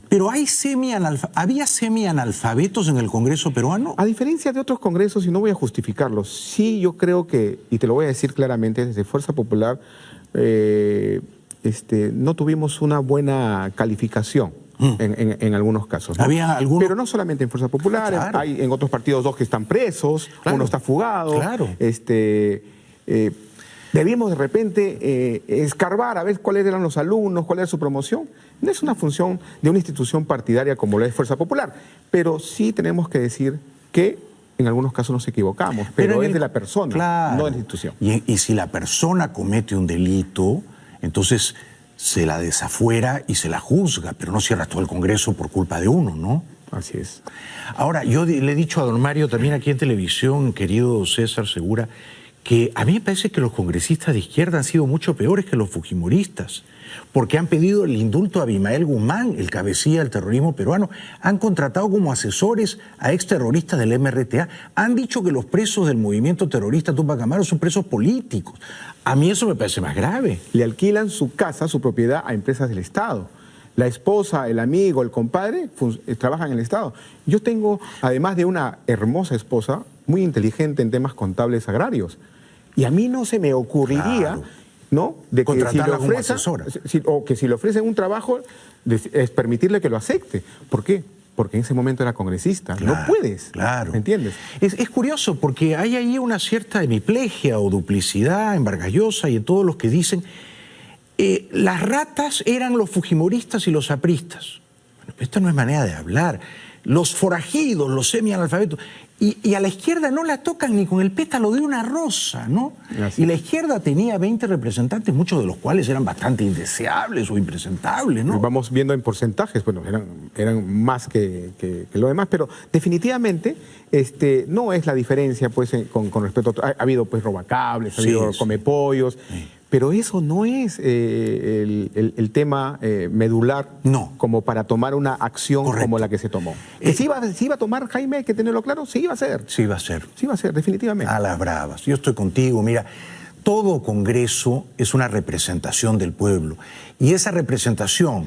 [SPEAKER 1] Pero ¿había semianalfabetos en el Congreso peruano?
[SPEAKER 16] A diferencia de otros congresos, y no voy a justificarlos, sí yo creo que, y te lo voy a decir claramente, desde Fuerza Popular no tuvimos una buena calificación. En algunos casos, ¿no?
[SPEAKER 1] ¿Había algunos?
[SPEAKER 16] Pero no solamente en Fuerza Popular, claro. Hay en otros partidos dos que están presos, claro. Uno está fugado.
[SPEAKER 1] Claro.
[SPEAKER 16] Debimos de repente escarbar a ver cuáles eran los alumnos, cuál era su promoción. No es una función de una institución partidaria como lo es Fuerza Popular, pero sí tenemos que decir que en algunos casos nos equivocamos, pero es de la persona,
[SPEAKER 1] claro.
[SPEAKER 16] No de la institución.
[SPEAKER 1] Y si la persona comete un delito, entonces se la desafuera y se la juzga, pero no cierra todo el Congreso por culpa de uno, ¿no?
[SPEAKER 16] Así es.
[SPEAKER 1] Ahora, yo le he dicho a don Mario también aquí en televisión, querido César Segura, que a mí me parece que los congresistas de izquierda han sido mucho peores que los fujimoristas, porque han pedido el indulto a Abimael Guzmán, el cabecilla del terrorismo peruano, han contratado como asesores a exterroristas del MRTA, han dicho que los presos del movimiento terrorista Tupac Amaru son presos políticos. A mí eso me parece más grave.
[SPEAKER 16] Le alquilan su casa, su propiedad a empresas del Estado. La esposa, el amigo, el compadre trabajan en el Estado. Yo tengo, además de una hermosa esposa, muy inteligente en temas contables agrarios. Y a mí no se me ocurriría,
[SPEAKER 1] claro,
[SPEAKER 16] ¿no? De que si le
[SPEAKER 1] como asesora.
[SPEAKER 16] O que si le ofrecen un trabajo, es permitirle que lo acepte. ¿Por qué? Porque en ese momento era congresista. Claro, no puedes.
[SPEAKER 1] Claro.
[SPEAKER 16] ¿Me entiendes?
[SPEAKER 1] Es curioso porque hay ahí una cierta hemiplegia o duplicidad en Vargas Llosa y en todos los que dicen las ratas eran los fujimoristas y los apristas. Bueno, esta no es manera de hablar. Los forajidos, los semianalfabetos. Y a la izquierda no la tocan ni con el pétalo de una rosa, ¿no? Así. Y la izquierda tenía 20 representantes, muchos de los cuales eran bastante indeseables o impresentables, ¿no?
[SPEAKER 16] Vamos viendo en porcentajes, bueno, eran más que lo demás, pero definitivamente no es la diferencia pues, con respecto a... Ha habido pues robacables, ha habido comepollos, pero eso no es el tema medular como para tomar una acción como la que se tomó. Que si iba a tomar Jaime, hay que tenerlo claro, sí iba a ser.
[SPEAKER 1] Sí iba a ser.
[SPEAKER 16] Sí iba a ser, definitivamente.
[SPEAKER 1] A las bravas. Yo estoy contigo, mira, todo Congreso es una representación del pueblo. Y esa representación,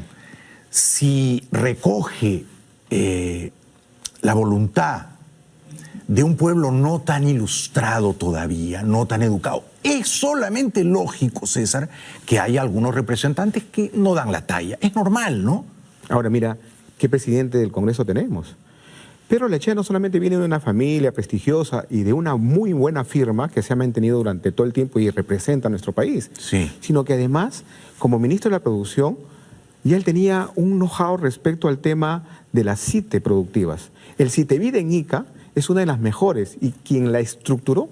[SPEAKER 1] si recoge la voluntad de un pueblo no tan ilustrado todavía, no tan educado, es solamente lógico, César, que haya algunos representantes que no dan la talla. Es normal, ¿no?
[SPEAKER 16] Ahora mira, ¿qué presidente del Congreso tenemos? Pedro Lechea no solamente viene de una familia prestigiosa y de una muy buena firma que se ha mantenido durante todo el tiempo y representa a nuestro país, sino que además, como ministro de la Producción, ya él tenía un know-how respecto al tema de las CITE productivas. El CITEVID en Ica es una de las mejores y quien la estructuró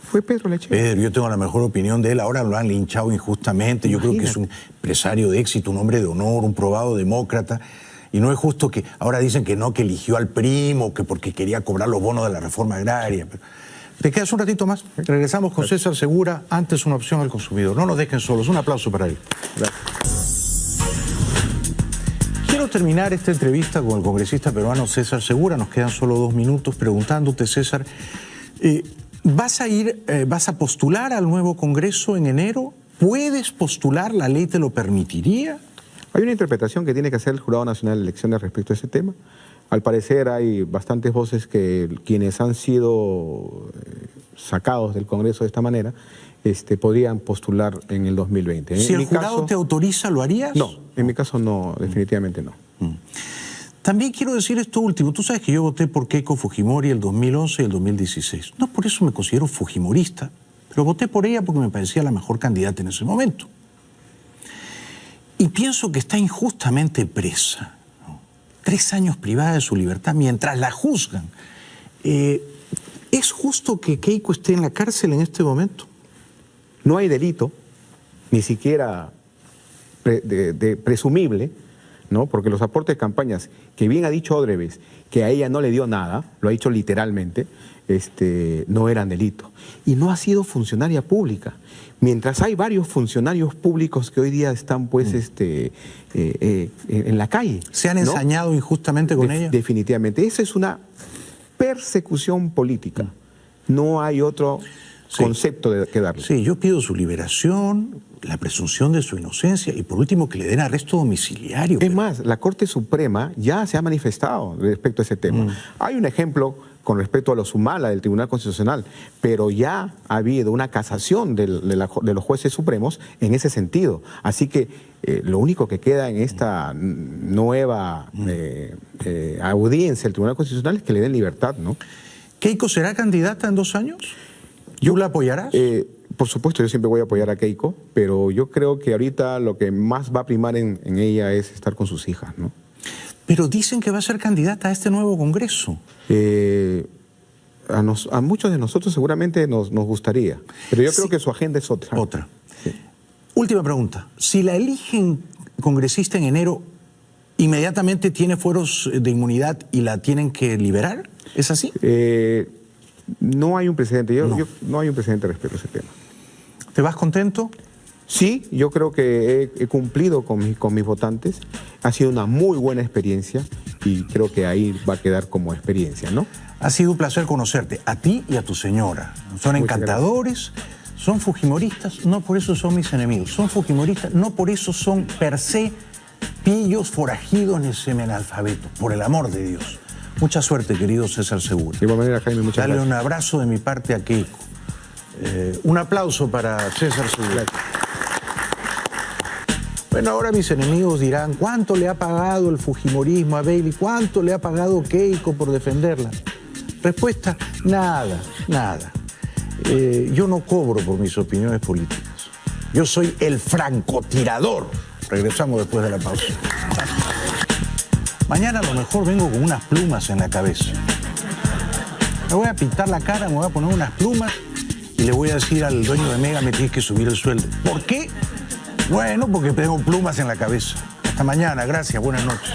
[SPEAKER 16] fue Pedro Lechea.
[SPEAKER 1] Pedro, yo tengo la mejor opinión de él, ahora lo han linchado injustamente. Yo creo que es un empresario de éxito, un hombre de honor, un probado demócrata. Y no es justo que ahora dicen que no, que eligió al primo, que porque quería cobrar los bonos de la reforma agraria. Te quedas un ratito más. Regresamos con César Segura, antes una opción al consumidor. No nos dejen solos. Un aplauso para él. Gracias. Quiero terminar esta entrevista con el congresista peruano César Segura. Nos quedan solo 2 minutos preguntándote, César, ¿vas a postular al nuevo Congreso en enero? ¿Puedes postular? ¿La ley te lo permitiría?
[SPEAKER 16] Hay una interpretación que tiene que hacer el Jurado Nacional de Elecciones respecto a ese tema. Al parecer hay bastantes voces que quienes han sido sacados del Congreso de esta manera podrían postular en el 2020.
[SPEAKER 1] Si el jurado te autoriza, ¿lo harías?
[SPEAKER 16] No, en mi caso no, definitivamente no.
[SPEAKER 1] También quiero decir esto último. Tú sabes que yo voté por Keiko Fujimori el 2011 y el 2016. No por eso me considero fujimorista, pero voté por ella porque me parecía la mejor candidata en ese momento. Y pienso que está injustamente presa, ¿no? 3 años privada de su libertad mientras la juzgan. ¿Es justo que Keiko esté en la cárcel en este momento?
[SPEAKER 16] No hay delito, ni siquiera presumible, ¿no? Porque los aportes de campañas, que bien ha dicho Odebrecht, que a ella no le dio nada, lo ha dicho literalmente, no eran delito. Y no ha sido funcionaria pública. Mientras hay varios funcionarios públicos que hoy día están pues en la calle.
[SPEAKER 1] ¿Se han ensañado injustamente con ella?
[SPEAKER 16] Definitivamente. Esa es una persecución política. No hay otro concepto que darle.
[SPEAKER 1] Sí, yo pido su liberación, la presunción de su inocencia y por último que le den arresto domiciliario.
[SPEAKER 16] Es más, la Corte Suprema ya se ha manifestado respecto a ese tema. Hay un ejemplo con respecto a los Humala del Tribunal Constitucional, pero ya ha habido una casación de los jueces supremos en ese sentido. Así que lo único que queda en esta nueva audiencia del Tribunal Constitucional es que le den libertad, ¿no?
[SPEAKER 1] ¿Keiko será candidata en 2 años? ¿Tú la apoyarás?
[SPEAKER 16] Por supuesto, yo siempre voy a apoyar a Keiko, pero yo creo que ahorita lo que más va a primar en ella es estar con sus hijas, ¿no?
[SPEAKER 1] Pero dicen que va a ser candidata a este nuevo Congreso.
[SPEAKER 16] A muchos de nosotros seguramente nos gustaría, pero yo creo que su agenda es otra.
[SPEAKER 1] Sí. Última pregunta. Si la eligen congresista en enero, ¿inmediatamente tiene fueros de inmunidad y la tienen que liberar? ¿Es así?
[SPEAKER 16] No hay un precedente. No hay un precedente respecto a ese tema.
[SPEAKER 1] ¿Te vas contento?
[SPEAKER 16] Sí, yo creo que he cumplido con mis votantes. Ha sido una muy buena experiencia y creo que ahí va a quedar como experiencia, ¿no?
[SPEAKER 1] Ha sido un placer conocerte, a ti y a tu señora. Son encantadores, son fujimoristas, no por eso son mis enemigos. Son fujimoristas, no por eso son per se pillos, forajidos ni semenalfabetos. Por el amor de Dios. Mucha suerte, querido César Segura.
[SPEAKER 16] De igual manera, Jaime, muchas gracias.
[SPEAKER 1] Dale un abrazo de mi parte a Keiko. Un aplauso para César Segura. Bueno, ahora mis enemigos dirán, ¿cuánto le ha pagado el fujimorismo a Bailey? ¿Cuánto le ha pagado Keiko por defenderla? Respuesta, nada, nada. Yo no cobro por mis opiniones políticas. Yo soy el francotirador. Regresamos después de la pausa. Mañana a lo mejor vengo con unas plumas en la cabeza. Me voy a pintar la cara, me voy a poner unas plumas y le voy a decir al dueño de Mega, me tienes que subir el sueldo. ¿Por qué? Bueno, porque tengo plumas en la cabeza. Hasta mañana, gracias, buenas noches.